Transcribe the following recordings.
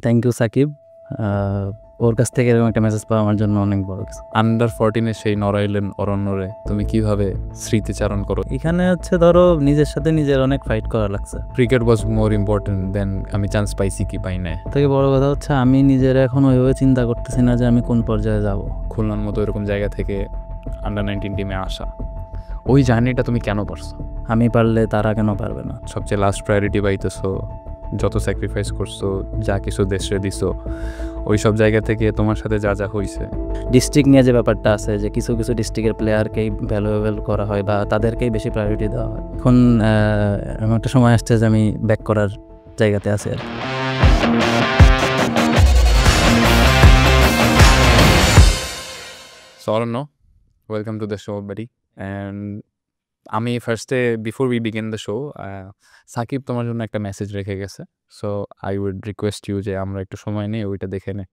Thank you Sakib. ওর কাছ থেকে এরকম একটা মেসেজ পাওয়া আমার জন্য অনেক বড় কিছু। আন্ডার 14 সেই নড়াইলেন অরণ্যরে তুমি কিভাবে স্মৃতিচারণ করো? এখানে হচ্ছে ধরো নিজের সাথে নিজের অনেক ফাইট করা লাগছে। ক্রিকেট ওয়াজ মোর ইম্পর্টেন্ট দেন আমি চান্স পাইছি কি পাই না। থেকে বড় কথা হচ্ছে আমি নিজের এখন ওইভাবে চিন্তা করতেছি না যে আমি কোন পর্যায়ে যাব। খুলনার মতো এরকম জায়গা থেকে আন্ডার 19 টিমে আসা, ওই জার্নিটা তুমি কেন পারছো? আমি পারলে তারা কেন পারবে না? সবচেয়ে লাস্ট প্রায়োরিটি পাইতেছো, যত স্যাক্রিফাইস করছো, যা কিছু দেশে দিছো, ওই সব জায়গা থেকে তোমার সাথে যা যা হয়েছে। ডিস্ট্রিক্ট নিয়ে যে ব্যাপারটা আছে যে কিছু কিছু ডিস্ট্রিক্টের প্লেয়ারকেই ভ্যালুয়েবল করা হয় বা তাদেরকেই বেশি প্রায়োরিটি দেওয়া হয়। এখন এমন একটা সময় আসছে যে আমি ব্যাক করার জায়গাতে আছি আর কি। So Arunno, welcome to the show, buddy. And আমি ফার্স্টে before we begin the show, Sakib তোমার জন্য একটা মেসেজ রেখে গেছে। So I would request you যে আমরা একটু সময় নিয়ে ওইটা দেখে নে।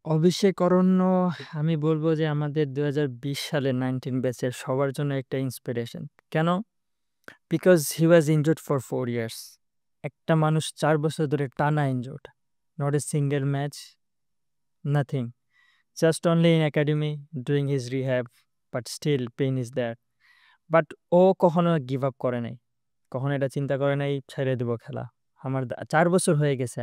অভিষেক অরণ্য, আমি বলবো যে আমাদের 2020 সালে 19 ব্যাচের সবার জন্য একটা ইন্সপিরেশন। কেন? Because he was injured for 4 years. একটা মানুষ 4 বছর ধরে টানা injured, not a single match, nothing, just only in academy doing his rehab, but still pain is that. But ও কখনো গিভ আপ করে নাই, কখনো এটা চিন্তা করে নাই ছেড়ে দেবো খেলা। আমার 4 বছর হয়ে গেছে,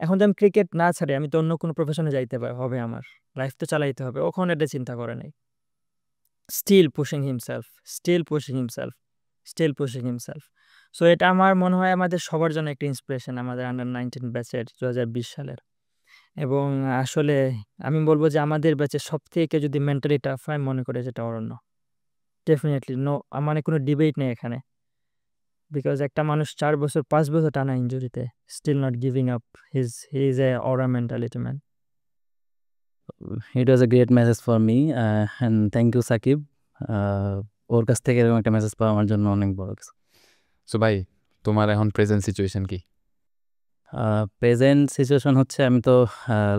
এখন তো আমি ক্রিকেট না ছাড়ি আমি তো অন্য কোনো প্রফেশনে যাইতে হবে, আমার লাইফ তো চালাইতে হবে। ওখানে এটা চিন্তা করে নাই, still pushing himself, still pushing himself, still pushing himself. So এটা আমার মনে হয় আমাদের সবার জন্য একটা ইন্সপিরেশন, আমাদের আন্ডার 19 ব্যাচের 2020 সালের। এবং আসলে আমি বলবো যে আমাদের ব্যাচের সব থেকে যদি মেন্টালি টাফ হয় মনে করে যেটা অরণ্য, ডেফিনেটলি নো, মানে কোনো ডিবেট নেই এখানে। বিকজ একটা মানুষ 4 বছর 5 বছর টানা ইনজুরিতে still not giving up, he is a aura mentality man. It was a great message for me and thank you Sakib. ওর কাছ থেকে এরকম একটা মেসেজ পাওয়া আমার জন্য অনেক বড় কিছু। সো ভাই, তোমার এখন প্রেজেন্ট সিচুয়েশন কি? প্রেজেন্ট সিচুয়েশন হচ্ছে আমি তো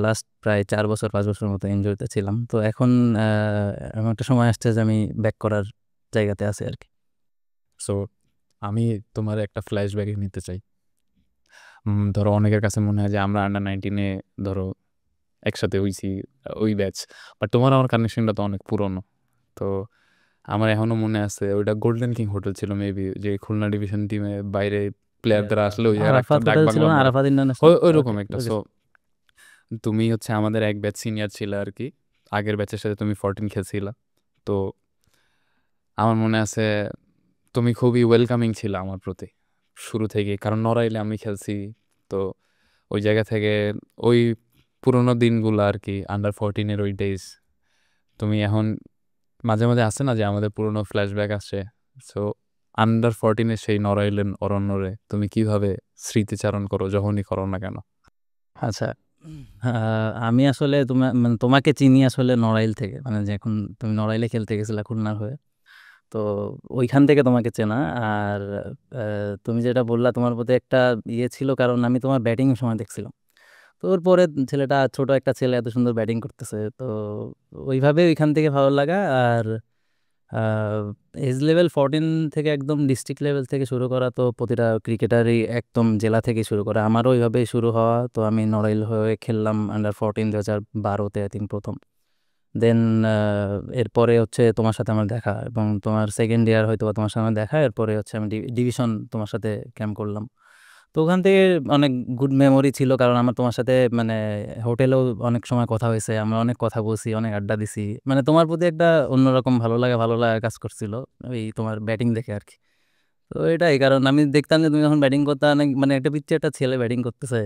লাস্ট প্রায় 4 বছর 5 বছর মতো ইনজুরিতে ছিলাম। তো এখন এমন একটা সময় আসছে যে আমি ব্যাক করার জায়গাতে আছি আর কি। সো আমি তোমার একটা ফ্ল্যাশব্যাকে নিতে চাই। ধরো অনেকের কাছে মনে হয় যে আমরা আন্ডার 19-এ ধরো একসাথে হইছি, ওই ব্যাচ, বাট তোমার আমার কানেকশনটা তো অনেক পুরনো। তো আমার এখনও মনে আছে ওইটা গোল্ডেন কিং হোটেল ছিল মেবি, যে খুলনা ডিভিশন টিমে বাইরে প্লেয়ারদের আসলে ওই আরাফাত হোটেল ছিল না, আরাফাত ইন্টারন্যাশনাল, ওইরকম একটা। সো তুমি হচ্ছে আমাদের এক ব্যাচ সিনিয়র ছিল আর কি, আগের ব্যাচের সাথে তুমি 14 খেলছিলা। তো আমার মনে আছে তুমি খুবই ওয়েলকামিং ছিল আমার প্রতি শুরু থেকে, কারণ নড়াইলে আমি খেলছি। তো ওই জায়গা থেকে ওই পুরোনো দিনগুলো আর কি, আন্ডার 14-এর ওই ডেজ, তুমি এখন মাঝে মাঝে আসে না যে আমাদের পুরোনো ফ্ল্যাশব্যাক আসে। সো আন্ডার 14-এর সেই নড়াইলেন অরণ্যরে তুমি কিভাবে স্মৃতিচারণ করো যখনই করো না কেন? আচ্ছা, আমি আসলে তোমাকে চিনি আসলে নড়াইল থেকে, মানে যখন তুমি নড়াইলে খেলতে গেছিলে খুলনার হয়ে, তো ওইখান থেকে তোমাকে চেনা। আর তুমি যেটা বললা তোমার প্রতি একটা ইয়ে ছিল, কারণ আমি তোমার ব্যাটিং সময় দেখছিলাম। তো ওর পরে ছেলেটা, ছোট একটা ছেলে এত সুন্দর ব্যাটিং করতেছে, তো ওইভাবে ওইখান থেকে ভালো লাগা। আর এজ লেভেল 14 থেকে একদম ডিস্ট্রিক্ট লেভেল থেকে শুরু করা, তো প্রতিটা ক্রিকেটারই একদম জেলা থেকে শুরু করা, আমারও ওইভাবেই শুরু হওয়া। তো আমি নড়াইল হয়ে খেললাম আন্ডার 14 2012-তে আই থিঙ্ক প্রথম। দেন এরপরে হচ্ছে তোমার সাথে আমার দেখা, এবং তোমার সেকেন্ড ইয়ার হয়তো বা তোমার সাথে দেখা, এরপরে হচ্ছে আমি ডিভিশন তোমার সাথে ক্যাম্প করলাম। তো ওখান থেকে অনেক গুড মেমোরি ছিল, কারণ আমার তোমার সাথে মানে হোটেলেও অনেক সময় কথা হয়েছে, আমরা অনেক কথা বলছি, অনেক আড্ডা দিছি। মানে তোমার প্রতি একটা অন্যরকম ভালো লাগা কাজ করছিল ওই তোমার ব্যাটিং দেখে আর কি। তো এটাই কারণ আমি দেখতাম যে তুমি যখন ব্যাটিং করতে, অনেক মানে একটা পিচ্ছে একটা ছেলে ব্যাটিং করতেছে,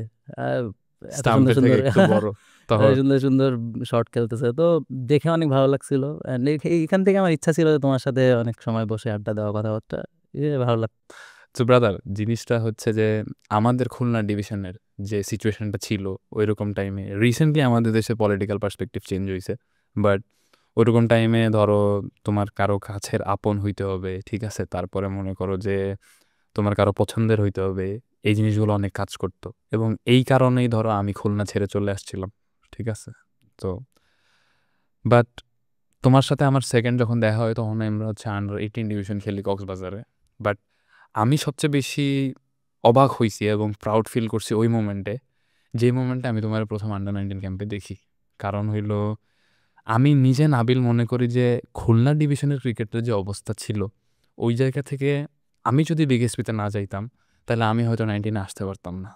এত সুন্দর স্টাম্পের থেকে সুন্দর একটু বড় তখন। সুন্দর সুন্দর শট খেলতেছে, তো দেখে অনেক ভালো লাগছিল। And এইখান থেকে আমার ইচ্ছা ছিল যে তোমার সাথে অনেক সময় বসে আড্ডা দেওয়া, কথাবার্তা, ভালো লাগতো। তো ব্রাদার, জিনিসটা হচ্ছে যে আমাদের খুলনা ডিভিশনের যে সিচুয়েশনটা ছিল ওইরকম টাইমে, রিসেন্টলি আমাদের দেশে পলিটিক্যাল পার্সপেক্টিভ চেঞ্জ হয়েছে, বাট ওইরকম টাইমে ধরো তোমার কারো কাছের আপন হইতে হবে, ঠিক আছে, তারপরে মনে করো যে তোমার কারো পছন্দের হইতে হবে, এই জিনিসগুলো অনেক কাজ করতো। এবং এই কারণেই ধরো আমি খুলনা ছেড়ে চলে আসছিলাম, ঠিক আছে। তো বাট তোমার সাথে আমার সেকেন্ড যখন দেখা হয় তখন আমরা হচ্ছে আন্ডার 18 ডিভিশন খেলি কক্সবাজারে। বাট আমি সবচেয়ে বেশি অবাক হয়েছি এবং প্রাউড ফিল করছি ওই মোমেন্টে, যে মোমেন্টে আমি তোমার প্রথম আন্ডার-19 ক্যাম্পে দেখি। কারণ হইল আমি নিজে নাবিল মনে করি যে খুলনা ডিভিশনের ক্রিকেটের যে অবস্থা ছিল, ওই জায়গা থেকে আমি যদি বিকেএসপিতে না যাইতাম, তাহলে আমি হয়তো 19 এ আসতে পারতাম না।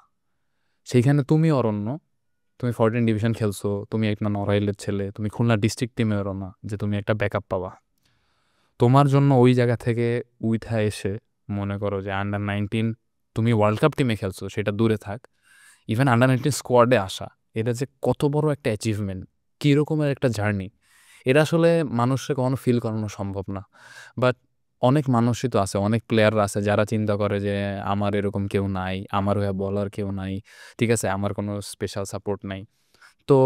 সেইখানে তুমি অরণ্য, তুমি 14 ডিভিশন খেলছো, তুমি একটা নড়াইলের ছেলে, তুমি খুলনা ডিস্ট্রিক্ট টিমেরও না যে তুমি একটা ব্যাকআপ পাবা। তোমার জন্য ওই জায়গা থেকে উইঠা এসে মনে করো যে আন্ডার-19 তুমি ওয়ার্ল্ড কাপ টিমে খেলছো, সেটা দূরে থাক, ইভেন আন্ডার-19 স্কোয়াডে আসা, এটা যে কত বড় একটা অ্যাচিভমেন্ট, কীরকমের একটা জার্নি, এটা আসলে মানুষকে কখনো ফিল করানো সম্ভব না। বাট অনেক মানুষই তো আছে, অনেক প্লেয়াররা আছে যারা চিন্তা করে যে আমার এরকম কেউ নাই, আমার হয়ে বলার কেউ নাই, ঠিক আছে, আমার কোনো স্পেশাল সাপোর্ট নাই। তো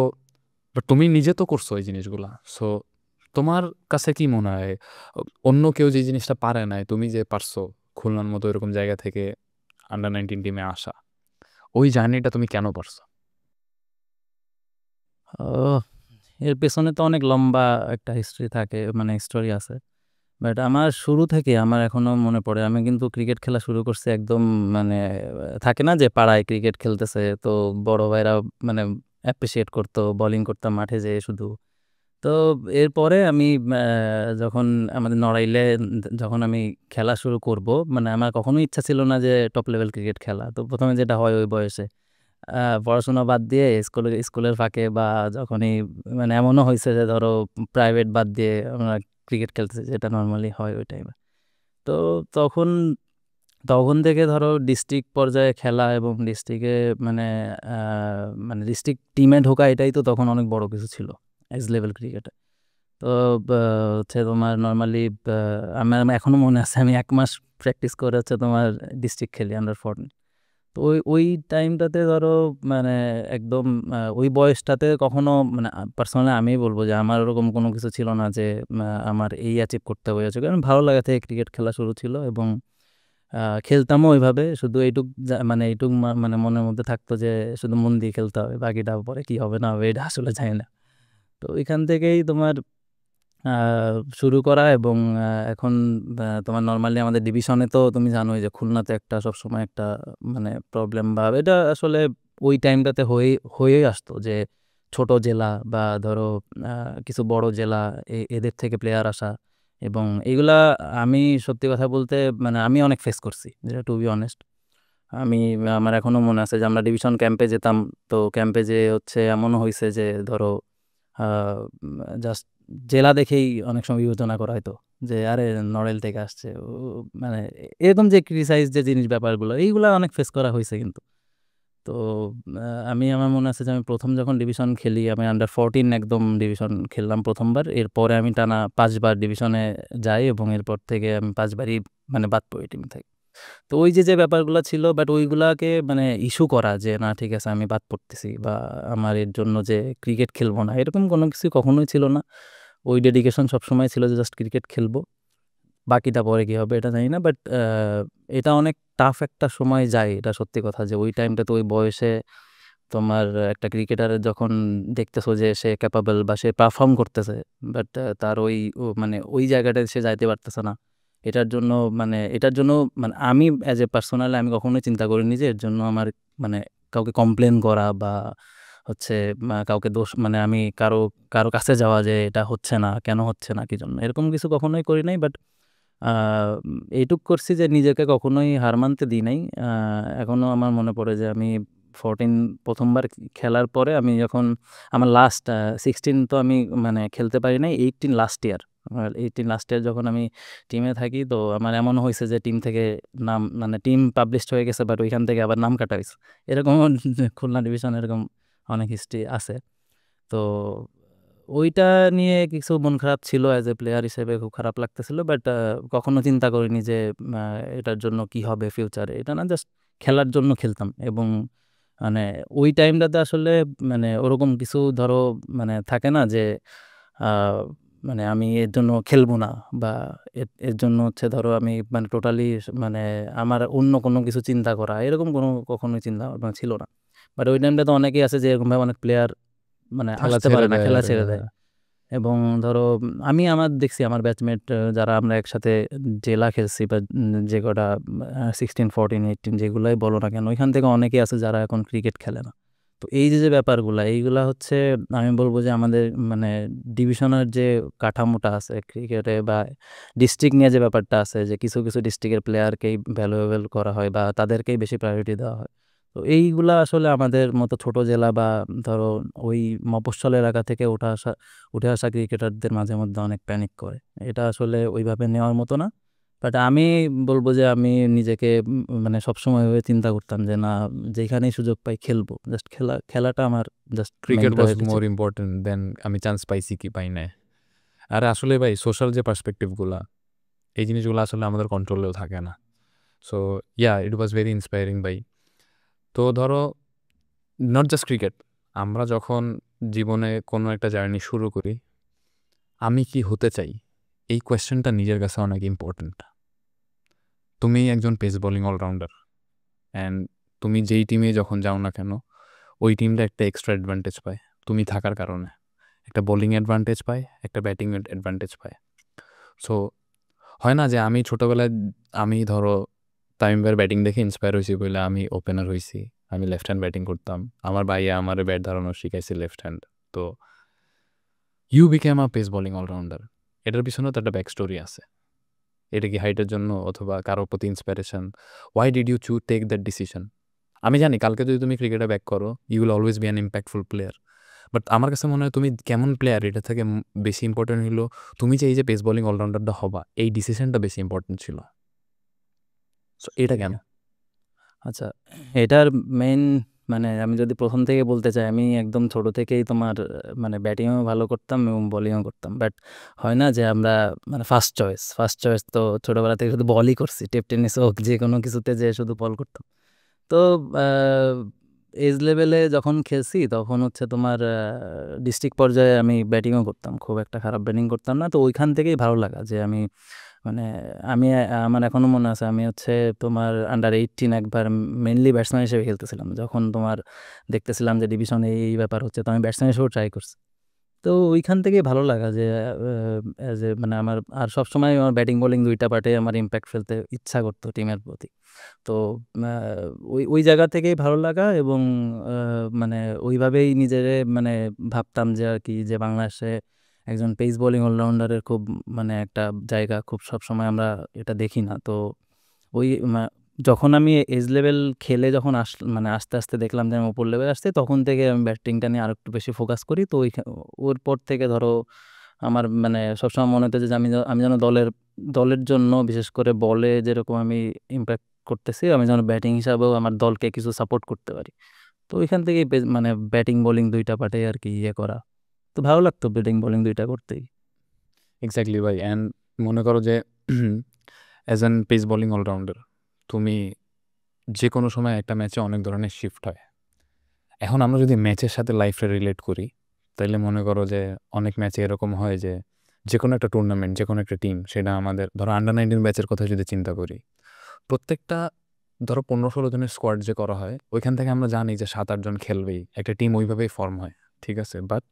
বাট তুমি নিজে তো করছো এই জিনিসগুলা। সো তোমার কাছে কি মনে হয় অন্য কেউ যে জিনিসটা পারে নাই, তুমি যে পারছো খুলনার মতো এরকম জায়গা থেকে আন্ডার-19 টিমে আসা, ওই জার্নিটা তুমি কেন পারছো? এর পেছনে তো অনেক লম্বা একটা হিস্ট্রি থাকে, মানে স্টোরি আছে। বাট আমার শুরু থেকে আমার এখনো মনে পড়ে, আমি কিন্তু ক্রিকেট খেলা শুরু করছি একদম, মানে থাকে না যে পাড়ায় ক্রিকেট খেলতেছে, তো বড় ভাইরা মানে অ্যাপ্রিসিয়েট করতো, বোলিং করতাম মাঠে যেয়ে শুধু। তো এরপরে আমি যখন আমাদের নড়াইলে যখন আমি খেলা শুরু করব, মানে আমার কখনোই ইচ্ছা ছিল না যে টপ লেভেল ক্রিকেট খেলা। তো প্রথমে যেটা হয় ওই বয়সে পড়াশোনা বাদ দিয়ে স্কুলের ফাঁকে বা যখনই, মানে এমনও হয়েছে যে ধরো প্রাইভেট বাদ দিয়ে আমরা ক্রিকেট খেলতেছি, যেটা নর্মালি হয় ওই টাইমে। তো তখন তখন থেকে ধরো ডিস্ট্রিক্ট পর্যায়ে খেলা এবং ডিস্ট্রিক্টে মানে মানে ডিস্ট্রিক্ট টিমে ঢোকা, এটাই তো তখন অনেক বড় কিছু ছিল এজ লেভেল ক্রিকেটে। তো হচ্ছে তোমার নর্মালি আমার এখনো মনে আছে আমি 1 মাস প্র্যাকটিস করে হচ্ছে তোমার ডিস্ট্রিক্ট খেলি আন্ডার-14। তো ওই টাইমটাতে ধরো মানে একদম ওই বয়সটাতে কখনো, মানে পার্সোনালি আমি বলবো যে আমার ওরকম কোনো কিছু ছিল না যে আমার এই অ্যাচিভ করতে হবে, কারণ ভালো লাগা থেকে ক্রিকেট খেলা শুরু ছিল এবং খেলতামও ওইভাবে। শুধু এইটুক মানে এইটুক মানে মনের মধ্যে থাকতো যে শুধু মন দিয়ে খেলতে হবে, বাকিটা পরে কি হবে না হবে এটা আসলে জানি না। তো ওইখান থেকেই তোমার শুরু করা এবং এখন তোমার নর্মালি আমাদের ডিভিশনে তো তুমি জানোই যে খুলনাতে একটা সবসময় একটা মানে প্রবলেম, বা এটা আসলে ওই টাইমটাতে হয়েই আসতো যে ছোট জেলা বা ধরো কিছু বড় জেলা, এদের থেকে প্লেয়ার আসা, এবং এগুলা আমি সত্যি কথা বলতে মানে আমি অনেক ফেস করছি, যেটা টু বি অনেস্ট। আমার এখনো মনে আছে যে আমরা ডিভিশন ক্যাম্পে যেতাম, তো ক্যাম্পে যে হচ্ছে এমনও হয়েছে যে ধরো জাস্ট জেলা দেখেই অনেক সময় বিবেচনা করা হয়তো যে আরে নড়াইল থেকে আসছে মানে এরকম যে ক্রিটিসাইজ যে জিনিস ব্যাপারগুলো, এইগুলো অনেক ফেস করা হয়েছে কিন্তু। তো আমার মনে আছে যে আমি প্রথম যখন ডিভিশন খেলি, আমি আন্ডার-14 একদম ডিভিশন খেললাম প্রথমবার। এরপরে আমি টানা 5 বার ডিভিশনে যাই এবং এরপর থেকে আমি 5 বারই মানে বাদ পড়ি টিম থেকে। তো ওই যে ব্যাপারগুলো ছিল, বাট ওইগুলাকে মানে ইস্যু করা যে না ঠিক আছে আমি বাদ পড়তেছি বা আমার এর জন্য যে ক্রিকেট খেলবো না, এরকম কোনো কিছু কখনোই ছিল না। ওই ডেডিকেশন সবসময় ছিল যে জাস্ট ক্রিকেট খেলবো, বাকিটা পরে কী হবে এটা জানি না। বাট এটা অনেক টাফ একটা সময় যায়, এটা সত্যি কথা, যে ওই টাইমটাতে ওই বয়সে তোমার একটা ক্রিকেটারের যখন দেখতেছো যে সে ক্যাপাবল বা সে পারফর্ম করতেছে, বাট তার মানে ওই জায়গাটায় সে যাইতে পারতেছে না। এটার জন্য মানে আমি অ্যাজ এ পার্সোনালি আমি কখনোই চিন্তা করিনি যে এর জন্য আমার মানে কাউকে কমপ্লেন করা বা হচ্ছে কাউকে দোষ, মানে আমি কারো কাছে যাওয়া যে এটা হচ্ছে না, কেন হচ্ছে না, কি জন্য, এরকম কিছু কখনোই করি নাই। বাট এইটুক করছি যে নিজেকে কখনোই হার মানতে দিই নাই। এখনও আমার মনে পড়ে যে আমি 14 প্রথমবার খেলার পরে আমি যখন আমার লাস্ট 16 তো আমি মানে খেলতে পারি নাই, 18 লাস্ট ইয়ার, 18 লাস্ট ইয়ার যখন আমি টিমে থাকি, তো আমার এমন হয়েছে যে টিম থেকে নাম, মানে টিম পাবলিশড হয়ে গেছে, বাট ওইখান থেকে আবার নাম কাটা হয়েছে। এরকম খুলনা ডিভিশন এরকম অনেক হিস্ট্রি আছে। তো ওইটা নিয়ে কিছু মন খারাপ ছিল, অ্যাজ এ প্লেয়ার হিসেবে খুব খারাপ লাগতেছিল। বাট কখনো চিন্তা করিনি যে এটার জন্য কি হবে ফিউচারে, এটা না, জাস্ট খেলার জন্য খেলতাম। এবং মানে ওই টাইমটাতে আসলে মানে ওরকম কিছু ধরো মানে থাকে না যে মানে আমি এর জন্য খেলবো না বা এর জন্য হচ্ছে ধরো আমি মানে টোটালি মানে আমার অন্য কোনো কিছু চিন্তা করা, এরকম কোনো কখনোই চিন্তা ভাবনা ছিল না। বাট ওই টাইমটাতে অনেকেই আছে যে এরকমভাবে অনেক প্লেয়ার মানে খেলা আসতে ছেড়ে পারে না, দেয়। খেলা ছেড়ে দেয়। এবং ধরো আমি দেখছি আমার ব্যাচমেট যারা আমরা একসাথে জেলা খেলছি বা যে কটা 16, 14, 18 যেগুলাই বলো না কেন, ওইখান থেকে অনেকেই আছে যারা এখন ক্রিকেট খেলে না। তো এই যে ব্যাপারগুলা এইগুলা হচ্ছে আমি বলবো যে আমাদের মানে ডিভিশনের যে কাঠামোটা আছে ক্রিকেটে বা ডিস্ট্রিক্ট নিয়ে যে ব্যাপারটা আছে যে কিছু কিছু ডিস্ট্রিক্টের প্লেয়ারকেই ভ্যালুয়েবল করা হয় বা তাদেরকেই বেশি প্রায়োরিটি দেওয়া হয়। তো এইগুলা আসলে আমাদের মতো ছোট জেলা বা ধরো ওই মফস্বল এলাকা থেকে উঠে আসা ক্রিকেটারদের মাঝে মধ্যে অনেক প্যানিক করে। এটা আসলে ওইভাবে নেওয়ার মতো না। বাট আমি বলবো যে আমি নিজেকে মানে সবসময় ওইভাবে চিন্তা করতাম যে না, যেখানেই সুযোগ পাই খেলবো, জাস্ট খেলাটা আমার just main cricket was priority more ছিল। ইম্পর্টেন্ট দেন আমি চান্স পাইছি কি পাই নাই। আর আসলে ভাই সোশ্যাল যে পার্সপেক্টিভগুলা এই জিনিসগুলো আসলে আমাদের কন্ট্রোলেও থাকে না। So yeah it was very inspiring ভাই। তো ধরো নট জাস্ট ক্রিকেট, আমরা যখন জীবনে কোনো একটা জার্নি শুরু করি, আমি কি হতে চাই এই কোয়েশ্চেনটা নিজের কাছে অনেক ইম্পর্টেন্ট। তুমি একজন পেস বোলিং অলরাউন্ডার অ্যান্ড তুমি যেই টিমে যখন যাও না কেন ওই টিমটা একটা এক্সট্রা অ্যাডভান্টেজ পায় তুমি থাকার কারণে। একটা বোলিং অ্যাডভান্টেজ পায়, একটা ব্যাটিং অ্যাডভান্টেজ পায়। সো হয় না যে আমি ছোটোবেলায় আমি ধরো তামিম ভাইয়ের ব্যাটিং দেখে ইন্সপায়ার হয়েছি বলে আমি ওপেনার হয়েছি, আমি লেফট হ্যান্ড ব্যাটিং করতাম, আমার ভাইয়া আমার ব্যাট ধরানো শিখাইছে লেফট হ্যান্ড। তো you became a pace bowling allrounder, এটার পিছনেও তো একটা ব্যাক স্টোরি আছে। এটা কি হাইটের জন্য অথবা কারোর প্রতি inspiration? Why did you take that decision? আমি জানি কালকে যদি তুমি ক্রিকেটে ব্যাক করো you will always be an impactful player, but আমার কাছে মনে হয় তুমি কেমন প্লেয়ার এটা থেকে বেশি ইম্পর্টেন্ট হলো তুমি যে এই যে পেস বোলিং অলরাউন্ডারটা হবা এই ডিসিশনটা বেশি ইম্পর্টেন্ট ছিল। সো এটা কেন? আচ্ছা, এটার মেইন মানে আমি যদি প্রথম থেকে বলতে চাই, আমি একদম ছোট থেকেই তোমার মানে ব্যাটিংও ভালো করতাম এবং বোলিংও করতাম। বাট হয় না যে আমরা মানে ফার্স্ট চয়েস তো ছোটোবেলা থেকে শুধু বলই করছি, টেপ টেনিস হোক যে কোনো কিছুতে যে শুধু বল করতাম। তো এজ লেভেলে যখন খেলছি তখন হচ্ছে তোমার ডিস্ট্রিক্ট পর্যায়ে আমি ব্যাটিংও করতাম, খুব একটা খারাপ ব্যাটিং করতাম না। তো ওইখান থেকেই ভালো লাগা যে আমি মানে আমার এখনও মনে আছে আমি হচ্ছে তোমার আন্ডার 18 একবার মেনলি ব্যাটসম্যান হিসেবে খেলতেছিলাম, যখন তোমার দেখতেছিলাম যে ডিভিশনে এই ব্যাপার হচ্ছে, তো আমি ব্যাটসম্যান হিসেবেও ট্রাই করছি। তো ওইখান থেকেই ভালো লাগা যে অ্যাজ এ মানে আমার আর সবসময় আমার ব্যাটিং বোলিং দুইটা পার্টে আমার ইম্প্যাক্ট ফেলতে ইচ্ছা করতো টিমের প্রতি। তো ওই জায়গা থেকেই ভালো লাগা এবং মানে ওইভাবেই নিজেরে মানে ভাবতাম যে আর কি যে বাংলাদেশে একজন পেস বোলিং অলরাউন্ডারের খুব মানে একটা জায়গা খুব সবসময় আমরা এটা দেখি না। তো ওই যখন আমি এজ লেভেল খেলে যখন মানে আস্তে আস্তে দেখলাম যে আমি উপর লেভেল আসছে, তখন থেকে আমি ব্যাটিংটা নিয়ে আরো একটু বেশি ফোকাস করি। তো ওর পর থেকে ধরো আমার মানে সবসময় মনে হতো যে আমি যেন দলের জন্য বিশেষ করে বলে যেরকম আমি ইম্প্যাক্ট করতেছি, আমি যেন ব্যাটিং হিসাবেও আমার দলকে কিছু সাপোর্ট করতে পারি। তো ওইখান থেকেই মানে ব্যাটিং বোলিং দুইটা পার্টে আর কি ইয়ে করা। তো ভালো লাগতো ব্যাটিং বোলিং দুইটা করতেই। এক্স্যাক্টলি ভাই। অ্যান্ড মনে করো যে as an pace bowling allrounder তুমি যে কোনো সময় একটা ম্যাচে অনেক ধরনের শিফট হয়। এখন আমরা যদি ম্যাচের সাথে লাইফে রিলেট করি তাহলে মনে করো যে অনেক ম্যাচে এরকম হয় যে যে কোনো একটা টুর্নামেন্ট যে কোনো একটা টিম, সেটা আমাদের ধরো আন্ডার 19 ব্যাচের কথা যদি চিন্তা করি, প্রত্যেকটা ধরো 15-16 জনের স্কোয়াড যে করা হয় ওইখান থেকে আমরা জানি যে 7-8 জন খেলবেই, একটা টিম ওইভাবেই ফর্ম হয়, ঠিক আছে। বাট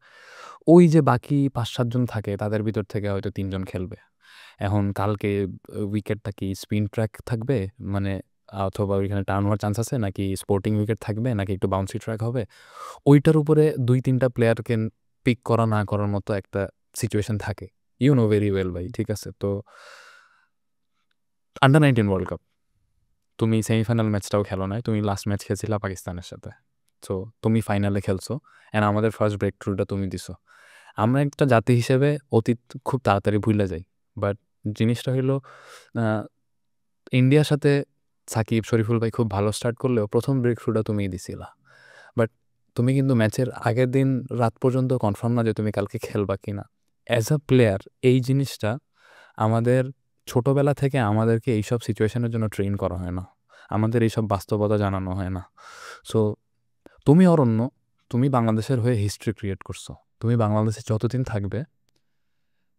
ওই যে বাকি 5-7 জন থাকে তাদের ভিতর থেকে হয়তো 3 জন খেলবে। এখন কালকে উইকেটটা কি স্পিন ট্র্যাক থাকবে মানে অথবা ওইখানে টার্ন হওয়ার চান্স আছে, নাকি স্পোর্টিং উইকেট থাকবে, নাকি একটু বাউন্সি ট্র্যাক হবে, ওইটার উপরে 2-3টা প্লেয়ারকে পিক করা না করার মতো একটা সিচুয়েশন থাকে। ইউ নো ভেরি ওয়েল ভাই, ঠিক আছে। তো আন্ডার 19 ওয়ার্ল্ড কাপ তুমি সেমিফাইনাল ম্যাচটাও খেলো নাই, তুমি লাস্ট ম্যাচ খেলছিলা পাকিস্তানের সাথে। সো তুমি ফাইনালে খেলছো অ্যান্ড আমাদের ফার্স্ট ব্রেক থ্রুটা তুমি দিছো। আমরা একটা জাতি হিসেবে অতীত খুব তাড়াতাড়ি ভুলে যাই, বাট জিনিসটা হইলো ইন্ডিয়ার সাথে সাকিব শরীফুল ভাই খুব ভালো স্টার্ট করলেও প্রথম ব্রেক থ্রুটা তুমিই দিছিলা। বাট তুমি কিন্তু ম্যাচের আগের দিন রাত পর্যন্ত কনফার্ম না যে তুমি কালকে খেলবা কি না। অ্যাজ আ প্লেয়ার এই জিনিসটা আমাদের ছোটোবেলা থেকে আমাদেরকে এইসব সিচুয়েশনের জন্য ট্রেন করা হয় না, আমাদের এইসব বাস্তবতা জানানো হয় না। সো তুমি অরণ্য, তুমি বাংলাদেশের হয়ে হিস্ট্রি ক্রিয়েট করছো, তুমি বাংলাদেশে যতদিন থাকবে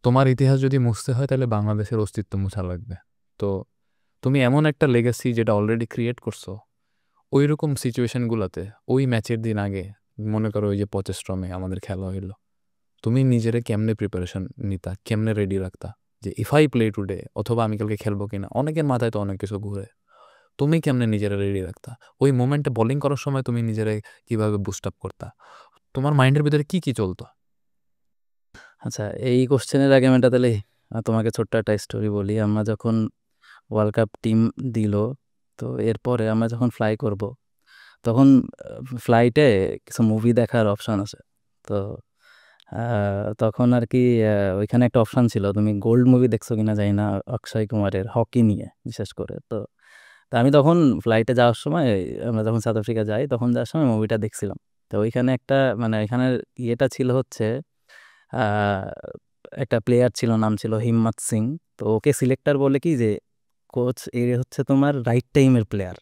তোমার ইতিহাস যদি মুছতে হয় তাহলে বাংলাদেশের অস্তিত্ব মুছা লাগবে। তো তুমি এমন একটা লেগাসি যেটা অলরেডি ক্রিয়েট করছো, ওই রকম সিচুয়েশনগুলোতে ওই ম্যাচের দিন আগে মনে করো ওই যে 25 মে আমাদের খেলা হইলো, তুমি নিজেরে কেমনে প্রিপারেশন নিতা, কেমনে রেডি রাখতা যে ইফ আই প্লে টুডে অথবা আমি কালকে খেলবো কিনা। অনেকের মাথায় তো অনেক কিছু ঘুরে, তুমি কেমনে নিজেরা রেডি রাখতা? ওই মোমেন্টে বোলিং করার সময় তুমি নিজেরে কিভাবে বুস্ট আপ করতা? তোমার মাইন্ডের ভিতরে কি চলতো? আচ্ছা, এই কোশ্চেনের আগে আমি তাহলে তোমাকে ছোট্ট একটা স্টোরি বলি। আমরা যখন ওয়ার্ল্ড কাপ টিম দিল, তো এরপরে আমরা যখন ফ্লাই করব, তখন ফ্লাইটে কিছু মুভি দেখার অপশন আছে। তো তখন আর কি ওইখানে একটা অপশন ছিল, তুমি গোল্ড মুভি দেখছো কিনা জানি না, অক্ষয় কুমারের হকি নিয়ে বিশেষ করে। তো তো আমি তখন ফ্লাইটে যাওয়ার সময়, আমরা যখন সাউথ আফ্রিকা যাই তখন যাওয়ার সময় মুভিটা দেখছিলাম। তো ওইখানে একটা মানে এখানের ইয়েটা ছিল হচ্ছে একটা প্লেয়ার ছিল, নাম ছিল হিম্মত সিং। তো ওকে সিলেক্টর বলে কি যে, কোচ এ হচ্ছে তোমার রাইট টাইমের প্লেয়ার,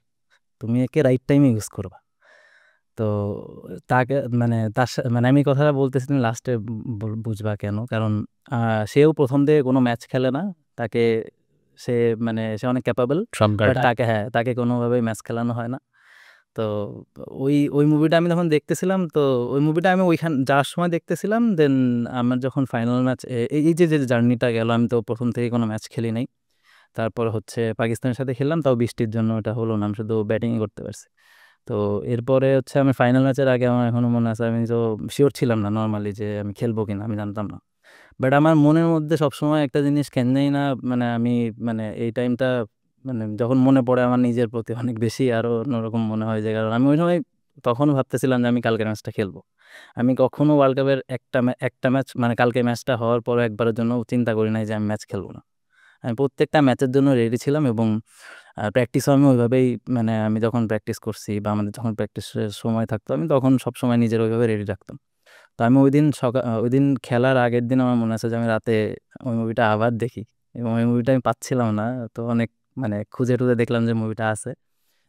তুমি একে রাইট টাইমে ইউজ করবা। তো তাকে মানে মানে আমি কথাটা বলতেছি, তুমি লাস্টে বুঝবা কেন। কারণ সেও প্রথম দিয়ে কোনো ম্যাচ খেলে না, তাকে সে মানে সে অনেক ক্যাপাবল, বাট তাকে কোনোভাবেই ম্যাচ খেলানো হয় না। তো ওই মুভিটা আমি যখন দেখতেছিলাম, তো ওই মুভিটা আমি ওইখান যাওয়ার সময় দেখতেছিলাম। দেন আমার যখন ফাইনাল ম্যাচ, এই যে জার্নিটা গেল, আমি তো প্রথম থেকে কোনো ম্যাচ খেলি নাই। তারপর হচ্ছে পাকিস্তানের সাথে খেললাম, তাও বৃষ্টির জন্য ওটা হলো না, আমি শুধু ব্যাটিংই করতে পারছি। তো এরপরে হচ্ছে আমি ফাইনাল ম্যাচের আগে, আমার এখনো মনে আছে, আমি তো শিওর ছিলাম না নর্মালি যে আমি খেলবো কিনা, আমি জানতাম না। বাট আমার মনের মধ্যে সবসময় একটা জিনিস কেন জানি না, মানে আমি মানে এই টাইমটা মানে যখন মনে পড়ে আমার নিজের প্রতি অনেক বেশি আরও অন্যরকম মনে হয় যে, কারণ আমি ওই সময় তখনও ভাবতেছিলাম যে আমি কালকের ম্যাচটা খেলবো। আমি কখনো ওয়ার্ল্ড কাপের একটা ম্যাচ মানে কালকে ম্যাচটা হওয়ার পর একবারের জন্য চিন্তা করি নাই যে আমি ম্যাচ খেলবো না। আমি প্রত্যেকটা ম্যাচের জন্য রেডি ছিলাম, এবং প্র্যাকটিসও আমি ওইভাবেই, মানে আমি যখন প্র্যাকটিস করছি বা আমাদের যখন প্র্যাকটিসের সময় থাকতো, আমি তখন সবসময় নিজের ওইভাবে রেডি রাখতাম। তো আমি ওই দিন খেলার আগের দিন আমার মনে আছে যে আমি রাতে ওই মুভিটা আবার দেখি, এবং ওই মুভিটা আমি পাচ্ছিলাম না। তো অনেক মানে খুঁজে টুজে দেখলাম যে মুভিটা আছে।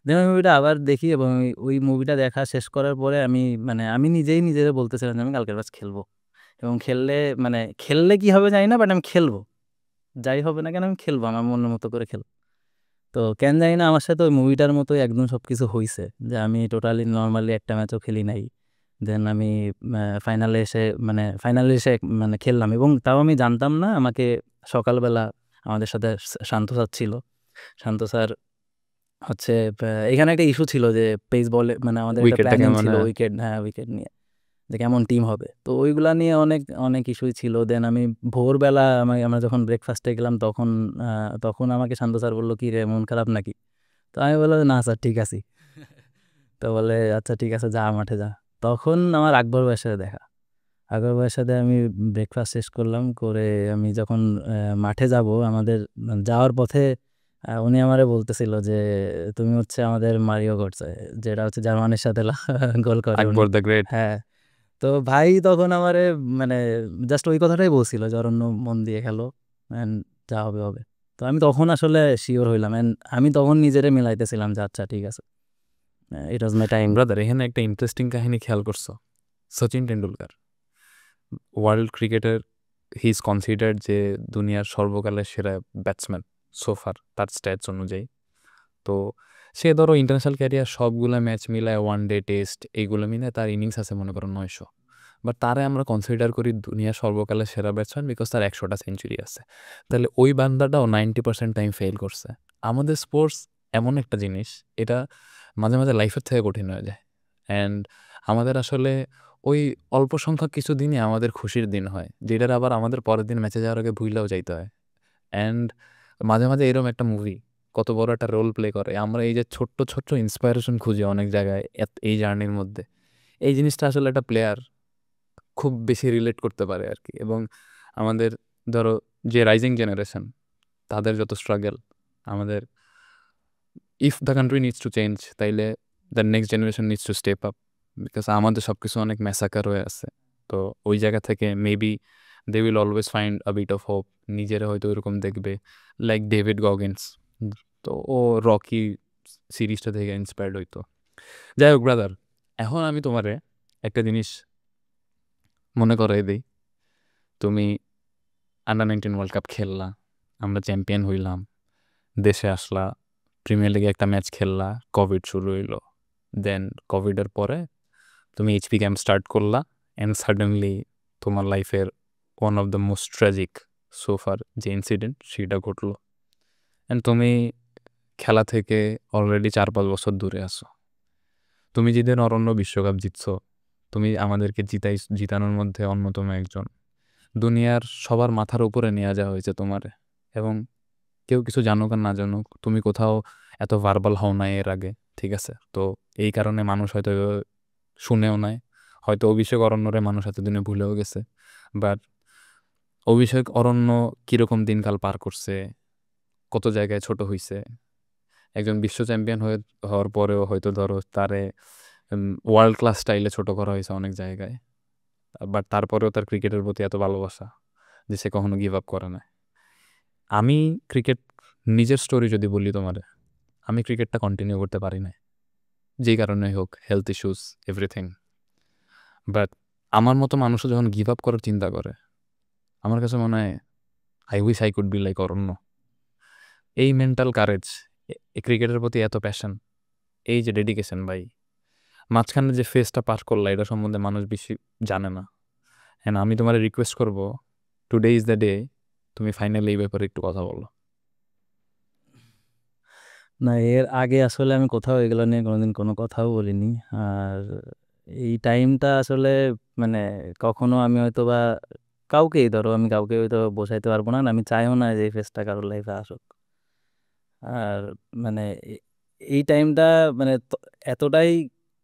দেন ওই মুভিটা আবার দেখি, এবং ওই মুভিটা দেখা শেষ করার পরে আমি মানে আমি নিজেই নিজের বলতেছিলাম যে আমি কালকের ম্যাচ খেলবো, এবং খেললে কি হবে জানি না, বাট আমি খেলবো, যাই হবে না কেন আমি খেলবো, আমার মনের মতো করে খেলবো। তো কেন জানি না আমার সাথে ওই মুভিটার মতোই একদম সবকিছু হইছে, যে আমি টোটালি নর্মালি একটা ম্যাচও খেলি নাই। দেন আমি ফাইনালে এসে মানে খেললাম, এবং তাও আমি জানতাম না। আমাকে সকালবেলা আমাদের সাথে শান্ত স্যার ছিল, শান্ত স্যার হচ্ছে এখানে একটা ইস্যু ছিল যে পেস বলে, মানে আমাদের একটা প্ল্যানিং ছিল উইকেট নিয়ে, যে কেমন টিম হবে। তো ওইগুলা নিয়ে অনেক অনেক ইস্যুই ছিল। দেন আমি ভোরবেলা আমরা যখন ব্রেকফাস্টে গেলাম, তখন আমাকে শান্ত স্যার বললো, কি রে মন খারাপ নাকি? তো আমি বললাম, না স্যার ঠিক আছি। তো বলে, আচ্ছা ঠিক আছে, যা মাঠে যা। তখন আমার আকবর ভাইয়ের সাথে দেখা, আকবর ভাইয়ের সাথে আমি ব্রেকফাস্ট শেষ করলাম করে, আমি যখন মাঠে যাব, আমাদের যাওয়ার পথে উনি আমারে বলতেছিল যে, তুমি হচ্ছে আমাদের মারিও গোটছে, যেটা হচ্ছে জার্মানির সাথে গোল করে উনি। আকবর দ্য গ্রেট। হ্যাঁ। তো ভাই তখন আমারে মানে জাস্ট ওই কথাটাই বলছিল যে অরণ্য মন দিয়ে খেলো, অ্যান্ড যা হবে হবে। তো আমি তখন আসলে শিওর হইলাম, অ্যান্ড আমি তখন নিজেরে মিলাইতেছিলাম যে আচ্ছা ঠিক আছে, ইট ওয়াজ মাই টাইম। ব্রাদার, এখানে একটা ইন্টারেস্টিং কাহিনী খেয়াল করছো। সচিন টেন্ডুলকার ওয়ার্ল্ড ক্রিকেটের হি ইজ কনসিডার্ড যে দুনিয়ার সর্বকালের সেরা ব্যাটসম্যান সোফার, তার স্ট্যাটস অনুযায়ী। তো সে ধরো ইন্টারন্যাশনাল ক্যারিয়ার সবগুলো ম্যাচ মিলায়, ওয়ান ডে টেস্ট এইগুলো মিলে তার ইনিংস আছে মনে করো 900। বাট তারে আমরা কনসিডার করি দুনিয়ার সর্বকালের সেরা ব্যাটসম্যান বিকজ তার 100টা সেঞ্চুরি আছে। তাহলে ওই বান্দাটাও 90% টাইম ফেল করছে। আমাদের স্পোর্টস এমন একটা জিনিস, এটা মাঝে মাঝে লাইফের থেকে কঠিন হয়ে যায়। অ্যান্ড আমাদের আসলে ওই অল্প সংখ্যক কিছু দিনই আমাদের খুশির দিন হয়, যেটার আবার আমাদের পরের দিন ম্যাচে যাওয়ার আগে ভুলেও যাইতে হয়। অ্যান্ড মাঝে মাঝে এরকম একটা মুভি কত বড় একটা রোল প্লে করে। আমরা এই যে ছোট্ট ছোট্ট ইন্সপায়ারেশন খুঁজি অনেক জায়গায় এই জার্নির মধ্যে, এই জিনিসটা আসলে একটা প্লেয়ার খুব বেশি রিলেট করতে পারে আর কি। এবং আমাদের ধরো যে রাইজিং জেনারেশন, তাদের যত স্ট্রাগল, আমাদের if the country needs to change, তাইলে the next generation needs to step up, because আমাদের সব কিছু অনেক ম্যাসাকার হয়ে আছে। তো ওই জায়গা থেকে maybe they will always find a bit of hope, নিজেরা হয়তো ওইরকম দেখবে, লাইক ডেভিড গগিন্স। তো ও রকি সিরিজটা থেকে ইন্সপায়ার্ড হইতো। যাই হোক ব্রাদার, এখন আমি তোমারে একটা জিনিস মনে করাই দিই। তুমি আন্ডার-19 ওয়ার্ল্ড কাপ খেললা, আমরা চ্যাম্পিয়ন হইলাম, দেশে আসলা, প্রিমিয়ার লিগে একটা ম্যাচ খেললা, কোভিড শুরু হইলো। দেন কোভিডের পরে তুমি এইচপি ক্যাম্প স্টার্ট করলা, অ্যান্ড সাডেনলি তোমার লাইফের one of the most tragic সোফার যে ইনসিডেন্ট সেটা ঘটলো। অ্যান্ড তুমি খেলা থেকে অলরেডি 4-5 বছর দূরে আছো। তুমি যেদিন অরণ্য বিশ্বকাপ জিতছো, তুমি আমাদেরকে জিতানোর মধ্যে অন্যতম একজন। দুনিয়ার সবার মাথার উপরে নিয়ে যাওয়া হয়েছে তোমারে, এবং কেউ কিছু জানুক আর না জানুক, তুমি কোথাও এত ভার্বাল হও নাই এর আগে, ঠিক আছে? তো এই কারণে মানুষ হয়তো শুনেও নাই, হয়তো অভিষেক অরণ্যরে মানুষ এতদিনে ভুলেও গেছে। বাট অভিষেক অরণ্য কীরকম দিনকাল পার করছে, কত জায়গায় ছোট হইছে, একজন বিশ্ব চ্যাম্পিয়ন হওয়ার পরেও হয়তো ধরো তারে ওয়ার্ল্ড ক্লাস স্টাইলে ছোট করা হয়েছে অনেক জায়গায়, বাট তারপরেও তার ক্রিকেটের প্রতি এত ভালোবাসা যে সে কখনো গিভ আপ করে না। আমি ক্রিকেট, নিজের স্টোরি যদি বলি তোমারে, আমি ক্রিকেটটা কন্টিনিউ করতে পারি না, যেই কারণে হোক, হেলথ ইস্যুস, এভরিথিং। বাট আমার মতো মানুষও যখন গিভ আপ করার চিন্তা করে, আমার কাছে মনে হয় I wish I could be like Aranya. এই মেন্টাল কারেজ, ক্রিকেটের প্রতি এত প্যাশন, এই যে ডেডিকেশন ভাই, মাঝখানে যে ফেজটা পাস করলা এটা সম্বন্ধে মানুষ বেশি জানে না। হ্যাঁ, আমি তোমার রিকোয়েস্ট করবো, টুডে ইজ দ্য ডে, তুমি ফাইনালি এই ব্যাপারে একটু কথা বলো। না, এর আগে আসলে আমি কোথাও এগুলো নিয়ে কোনোদিন কোনো কথাও বলিনি। আর এই টাইমটা আসলে মানে কখনো আমি হয়তো বা কাউকেই, ধরো আমি কাউকে হয়তো বোঝাইতে পারবো না, আমি চাইও না যে এই ফেসটা কারোর লাইফে আসুক। আর মানে এই টাইমটা মানে এতটাই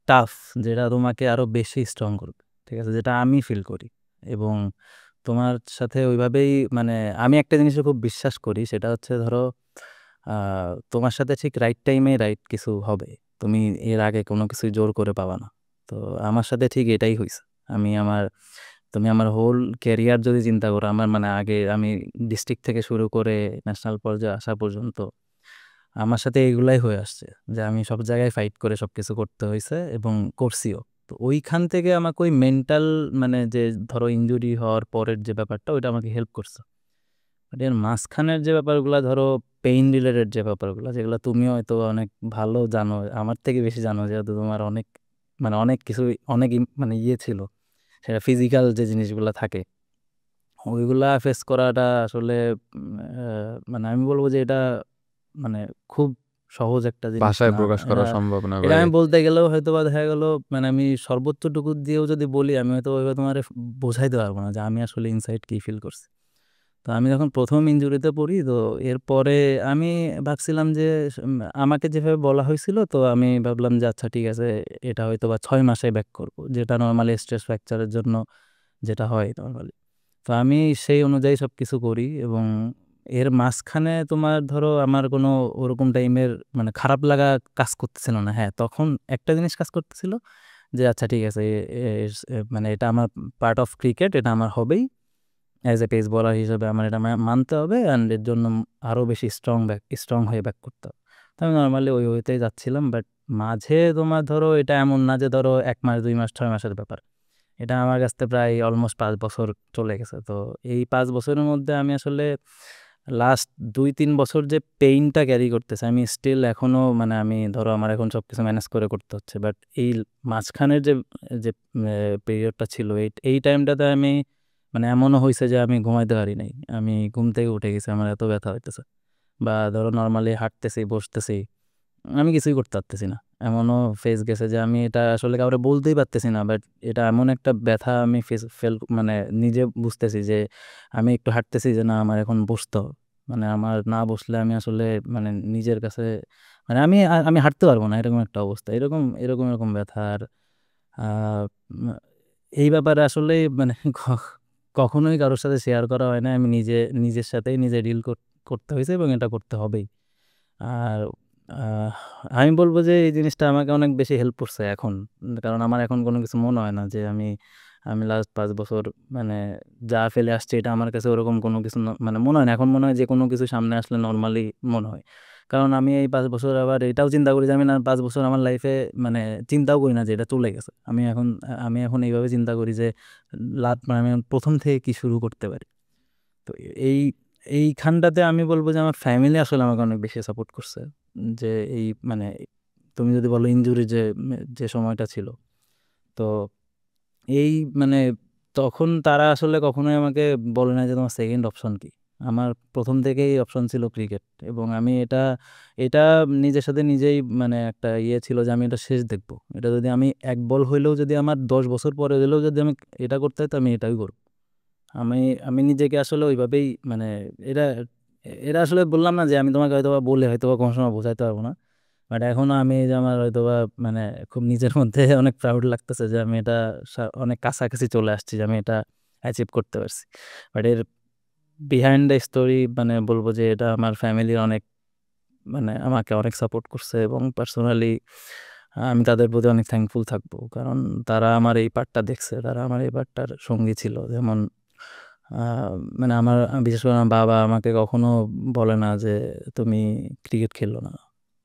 টাফ, যেটা তোমাকে আরো বেশি স্ট্রং করবে, ঠিক আছে, যেটা আমি ফিল করি। এবং তোমার সাথে ওইভাবেই মানে আমি একটা জিনিসে খুব বিশ্বাস করি, সেটা হচ্ছে ধরো তোমার সাথে ঠিক রাইট টাইমে রাইট কিছু হবে, তুমি এর আগে কোনো কিছুই জোর করে পাবা না। তো আমার সাথে ঠিক এটাই হয়েছে। তুমি আমার হোল ক্যারিয়ার যদি চিন্তা করো, আমার মানে আগে আমি ডিস্ট্রিক্ট থেকে শুরু করে ন্যাশনাল পর্যায়ে আসা পর্যন্ত আমার সাথে এগুলাই হয়ে আসছে, যে আমি সব জায়গায় ফাইট করে সব কিছু করতে হয়েছে এবং করছিও। তো ওইখান থেকে আমাকে ওই মেন্টাল মানে যে ধরো ইনজুরি হওয়ার পরের যে ব্যাপারটা, ওইটা আমাকে হেল্প করছে। এর মাঝখানের যে ব্যাপারগুলো, ধরো পেইন রিলেটেড যে ব্যাপারগুলো, যেগুলো তুমিও হয়তো অনেক ভালো জানো, আমার থেকে বেশি জানো, যেহেতু তোমার অনেক মানে অনেক কিছু অনেক মানে ইয়ে ছিল, সেটা ফিজিক্যাল যে জিনিসগুলো থাকে, ওইগুলা ফেস করাটা আসলে মানে আমি বলবো যে এটা মানে খুব সহজ একটা জিনিস ভাষায় না। প্রকাশ করা সম্ভব না এটা ভাই। আমি বলতে গেলেও হয়তো বা দেখা গেল মানে আমি সর্বোচ্চটুকু দিয়েও যদি বলি, আমি হয়তো ওইভাবে তোমার বোঝাইতে পারবো না যে আমি আসলে ইনসাইড কি ফিল করছি। তো আমি যখন প্রথম ইনজুরিতে পড়ি, তো এরপরে আমি ভাবছিলাম যে আমাকে যেভাবে বলা হয়েছিল, তো আমি ভাবলাম যে আচ্ছা ঠিক আছে, এটা হয়তো বা 6 মাসে ব্যাক করব, যেটা নর্মালি স্ট্রেস ফ্র্যাকচারের জন্য যেটা হয় নর্মালি। তো আমি সেই অনুযায়ী সব কিছু করি, এবং এর মাঝখানে তোমার ধরো আমার কোনো ওরকম টাইমের মানে খারাপ লাগা কাজ করতেছিল না। হ্যাঁ, তখন একটা জিনিস কাজ করতেছিল যে আচ্ছা ঠিক আছে, মানে এটা আমার পার্ট অফ ক্রিকেট, এটা আমার হবেই, অ্যাজ এ পেস বলার হিসেবে আমার এটা মানতে হবে, অ্যান্ড এর জন্য আরও বেশি স্ট্রং হয়ে ব্যাক করতে হবে। তো আমি নর্মালি ওই হইতেই যাচ্ছিলাম। বাট মাঝে তোমার ধরো এটা এমন না যে ধরো 1 মাস 2 মাস 6 মাসের ব্যাপার, এটা আমার কাছ থেকে প্রায় অলমোস্ট 5 বছর চলে গেছে। তো এই 5 বছরের মধ্যে আমি আসলে লাস্ট 2-3 বছর যে পেইনটা ক্যারি করতেছে, আমি স্টিল এখনও মানে আমি ধরো আমার এখন সব কিছু ম্যানেজ করে করতে হচ্ছে। বাট এই মাঝখানের যে যে পিরিয়ডটা ছিল, এই টাইমটাতে আমি মানে এমনও হয়েছে যে আমি ঘুমাইতে পারি নাই, আমি ঘুম থেকে উঠে গেছি, আমার এত ব্যথা হইতেছে। বা ধরো নর্মালি হাঁটতেছি, বসতেছি, আমি কিছুই করতে পারতেছি না, এমনও ফেস গেছে যে আমি এটা আসলে কাউরে বলতেই পারতেছি না। বাট এটা এমন একটা ব্যথা আমি ফেল মানে নিজে বুঝতেছি যে আমি একটু হাঁটতেছি যে না, আমার এখন বসতে হবে, মানে আমার না বসলে আমি আসলে মানে নিজের কাছে মানে আমি হাঁটতে পারবো না, এরকম একটা অবস্থা, এরকম এরকম এরকম ব্যথা। আর উম, এই ব্যাপারে আসলে মানে কখনোই কারোর সাথে শেয়ার করা হয় না, আমি নিজের সাথেই নিজে ডিল করতে হয়েছে, এবং এটা করতে হবেই। আর আহ, আমি বলবো যে এই জিনিসটা আমাকে অনেক বেশি হেল্প করছে এখন, কারণ আমার এখন কোনো কিছু মনে হয় না যে আমি আমি লাস্ট 5 বছর মানে যা ফেলে আসছি, এটা আমার কাছে ওরকম কোনো কিছু মানে মনে হয় না। এখন মনে হয় যে কোনো কিছু সামনে আসলে নর্মালি মনে হয়, কারণ আমি এই 5 বছর আবার এটাও চিন্তা করি যে আমি না 5 বছর আমার লাইফে মানে চিন্তাও করি না যে এটা চলে গেছে। আমি এখন এইভাবে চিন্তা করি যে মানে আমি প্রথম থেকে কি শুরু করতে পারি। তো এই এইখানটাতে আমি বলবো যে আমার ফ্যামিলি আসলে আমাকে অনেক বেশি সাপোর্ট করছে। যে এই মানে তুমি যদি বলো ইনজুরি যে যে সময়টা ছিল, তো এই মানে তখন তারা আসলে কখনোই আমাকে বলে না যে তোমার সেকেন্ড অপশন কি। আমার প্রথম থেকেই অপশন ছিল ক্রিকেট, এবং আমি এটা নিজের সাথে নিজেই মানে একটা ইয়ে ছিল যে আমি এটা শেষ দেখবো। এটা যদি আমি এক বল হইলেও যদি আমার 10 বছর পরে হইলেও যদি আমি এটা করতে হয় তো আমি এটাই করবো। আমি আমি নিজেকে আসলে ওইভাবেই মানে এটা এটা আসলে বললাম না যে আমি তোমাকে হয়তো বলে হয়তো কোনো সময় বোঝাইতে পারবো না, বাট এখনো আমি যে আমার হয়তো মানে খুব নিজের মধ্যে অনেক প্রাউড লাগতেছে যে আমি এটা অনেক কাছাকাছি চলে আসছি, যে আমি এটা অ্যাচিভ করতে পারছি। বাট এর বিহাইন্ড দ্য স্টোরি মানে বলবো যে এটা আমার ফ্যামিলির অনেক মানে আমাকে অনেক সাপোর্ট করছে, এবং পার্সোনালি আমি তাদের প্রতি অনেক থ্যাঙ্কফুল থাকবো, কারণ তারা আমার এই পার্টটা দেখছে, তারা আমার এই পার্টটার সঙ্গী ছিল। যেমন মানে আমার বিশেষ করে আমার বাবা আমাকে কখনো বলে না যে তুমি ক্রিকেট খেলো না,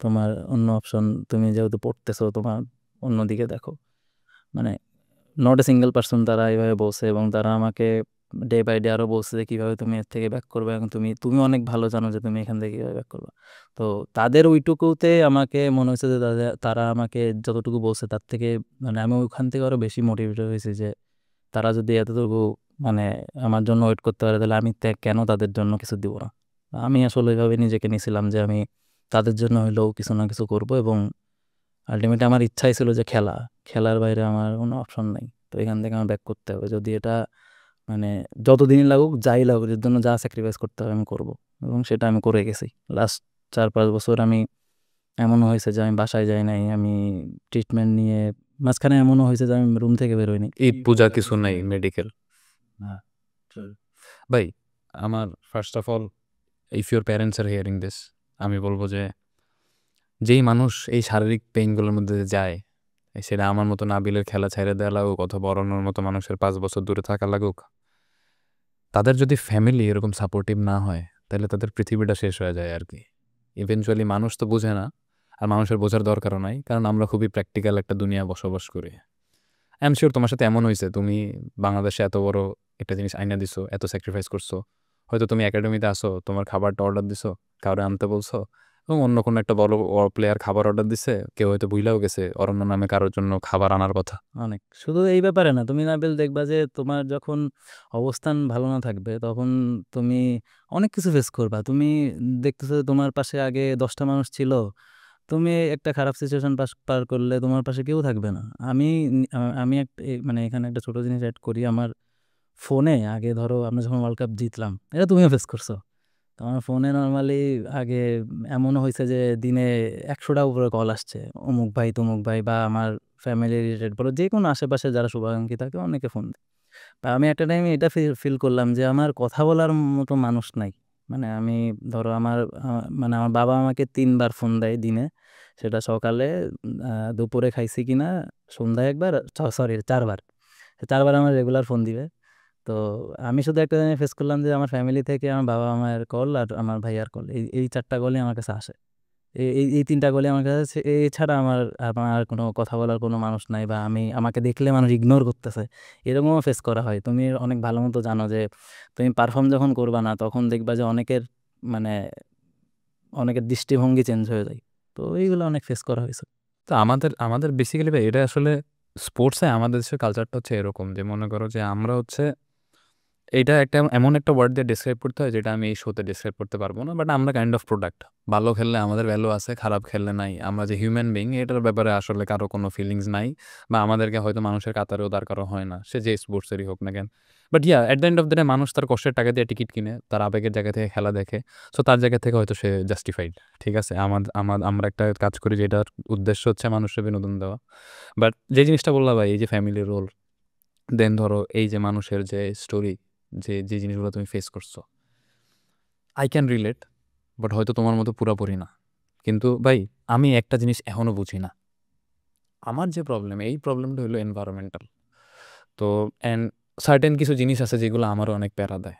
তোমার অন্য অপশন, তুমি যেহেতু পড়তেছো তোমার অন্যদিকে দেখো। মানে নট এ সিঙ্গেল পার্সন তারা এইভাবে বলছে, এবং তারা আমাকে ডে বাই ডে আরও বলছে যে কীভাবে তুমি এর থেকে ব্যাক করবে, এবং তুমি অনেক ভালো জানো যে তুমি এখান থেকে কীভাবে ব্যাক করবে। তো তাদের ওইটুকুতে আমাকে মনে হয়েছে যে তারা আমাকে যতটুকু বলছে তার থেকে মানে আমি ওইখান থেকে আরও বেশি মোটিভেটেড হয়েছি যে তারা যদি এতটুকু মানে আমার জন্য ওয়েট করতে পারে তাহলে আমি কেন তাদের জন্য কিছু দিব না। আমি আসলে ওইভাবে নিজেকে নিয়েছিলাম যে আমি তাদের জন্য হইলেও কিছু না কিছু করব, এবং আলটিমেটলি আমার ইচ্ছাই ছিল যে খেলার বাইরে আমার কোনো অপশন নেই। তো এখান থেকে আমার ব্যাক করতে হবে, যদি এটা মানে যতদিনই লাগুক যাই লাগুক, এর জন্য যা স্যাক্রিফাইস করতে হবে আমি করব, এবং সেটা আমি করে গেছি। লাস্ট 4-5 বছর আমি এমনও হয়েছে যে আমি বাসায় যাই নাই, আমি ট্রিটমেন্ট নিয়ে মাঝখানে এমনও হয়েছে যে আমি রুম থেকে বেরোইনি। ঈদ পূজা কিছু নাই মেডিকেল। হ্যাঁ ভাই আমার first of all if your parents are hearing this, আমি বলবো যে যেই মানুষ এই শারীরিক পেইনগুলোর মধ্যে যায়, সেটা আমার মতো নাবিলের খেলা ছেড়ে দেওয়া লাগুক অথবা অরণ্যর মতো মানুষের 5 বছর দূরে থাকা লাগুক, তাদের যদি ফ্যামিলি এরকম সাপোর্টিভ না হয় তাহলে তাদের পৃথিবীটা শেষ হয়ে যায় আর কি। ইভেনচুয়ালি মানুষ তো বোঝে না, আর মানুষের বোঝার দরকারও নাই, কারণ আমরা খুবই প্র্যাকটিক্যাল একটা দুনিয়া বসবাস করি। আই এম শিওর তোমার সাথে এমন হয়েছে, তুমি বাংলাদেশে এত বড় একটা জিনিস আইনা দিছো, এত স্যাক্রিফাইস করছো, হয়তো তুমি একাডেমিতে আসো, তোমার খাবারটা অর্ডার দিছো, কাউরে আনতে বলছো, এবং অন্য কোনো একটা বড় প্লেয়ার খাবার অর্ডার দিছে, কেউ হয়তো ভুইলাও গেছে অরণ্য নামে কারোর জন্য খাবার আনার কথা। অনেক, শুধু এই ব্যাপারে না, তুমি নাবিল দেখবা যে তোমার যখন অবস্থান ভালো না থাকবে তখন তুমি অনেক কিছু ফেস করবা। তুমি দেখতেছো যে তোমার পাশে আগে 10টা মানুষ ছিল, তুমি একটা খারাপ সিচুয়েশন পার করলে তোমার পাশে কেউ থাকবে না। আমি একটা মানে এখানে একটা ছোট জিনিস অ্যাড করি, আমার ফোনে আগে ধরো আমরা যখন ওয়ার্ল্ড কাপ জিতলাম, এটা তুমিও ফেস করছো, তো আমার ফোনে নর্মালি আগে এমনও হয়েছে যে দিনে 100টা উপরে কল আসছে, অমুক ভাই তমুক ভাই, বা আমার ফ্যামিলি রিলেটেড বলো, যে কোনো আশেপাশে যারা শুভাকাঙ্ক্ষী থাকে অনেকে ফোন দেয়। বা আমি একটা টাইমে এটা ফিল করলাম যে আমার কথা বলার মতো মানুষ নাই। মানে আমি ধরো মানে আমার বাবা আমাকে 3বার ফোন দেয় দিনে, সেটা সকালে, দুপুরে খাইছি কিনা, সন্ধ্যায় একবার, সরি 4বার, 4বার আমার রেগুলার ফোন দিবে। তো আমি শুধু একটা জিনিস ফেস করলাম যে আমার ফ্যামিলি থেকে আমার বাবা আমার কল আর আমার ভাইয়ার কল, এই 4টা কলই আমার কাছে আসে। এই 3টা কলই আমার কাছে আছে, এছাড়া আমার কোনো কথা বলার কোনো মানুষ নাই, বা আমাকে দেখলে মানুষ ইগনোর করতেছে, এরকমও ফেস করা হয়। তুমি অনেক ভালো মতো জানো যে তুমি পারফর্ম যখন করবা না তখন দেখবা যে মানে অনেকের দৃষ্টিভঙ্গি চেঞ্জ হয়ে যায়। তো এইগুলো অনেক ফেস করা হয়েছে। তো আমাদের বেসিক্যালি ভাই এটা আসলে স্পোর্টসে আমাদের দেশের কালচারটা হচ্ছে এরকম যে মনে করো যে আমরা হচ্ছে এটা এমন একটা ওয়ার্ড দিয়ে ডিসক্রাইব করতে হয় যেটা আমি এই শোতে ডিসক্রাইব করতে পারবো না, বাট আমরা কাইন্ড অফ প্রোডাক্ট। ভালো খেললে আমাদের ভ্যালু আছে, খারাপ খেললে নাই। আমরা যে হিউম্যান বিং এটার ব্যাপারে আসলে কারো কোনো ফিলিংস নাই, বা আমাদেরকে হয়তো মানুষের কাতারেও দরকারও হয় না, সে যে স্পোর্টসেরই হোক না কেন। But at the end of the day মানুষ তার কষ্টের টাকা দিয়ে টিকিট কিনে, তার আবেগের জায়গা থেকে খেলা দেখে, সো তার জায়গা থেকে হয়তো সে জাস্টিফাইড। ঠিক আছে, আমরা একটা কাজ করি যেটার উদ্দেশ্য হচ্ছে মানুষের বিনোদন দেওয়া। বাট যে জিনিসটা বললাম ভাই, এই যে ফ্যামিলির রোল, দেন ধরো এই যে মানুষের যে স্টোরি, যে জিনিসগুলো তুমি ফেস করছো, আই ক্যান রিলেট, বাট হয়তো তোমার মতো পুরাপুরি না। কিন্তু ভাই আমি একটা জিনিস এখনও বুঝি না, আমার যে প্রবলেম, এই প্রবলেমটা হলো এনভায়রনমেন্টাল। তো অ্যান্ড সার্টেন কিছু জিনিস আছে যেগুলো আমারও অনেক প্যারা দেয়।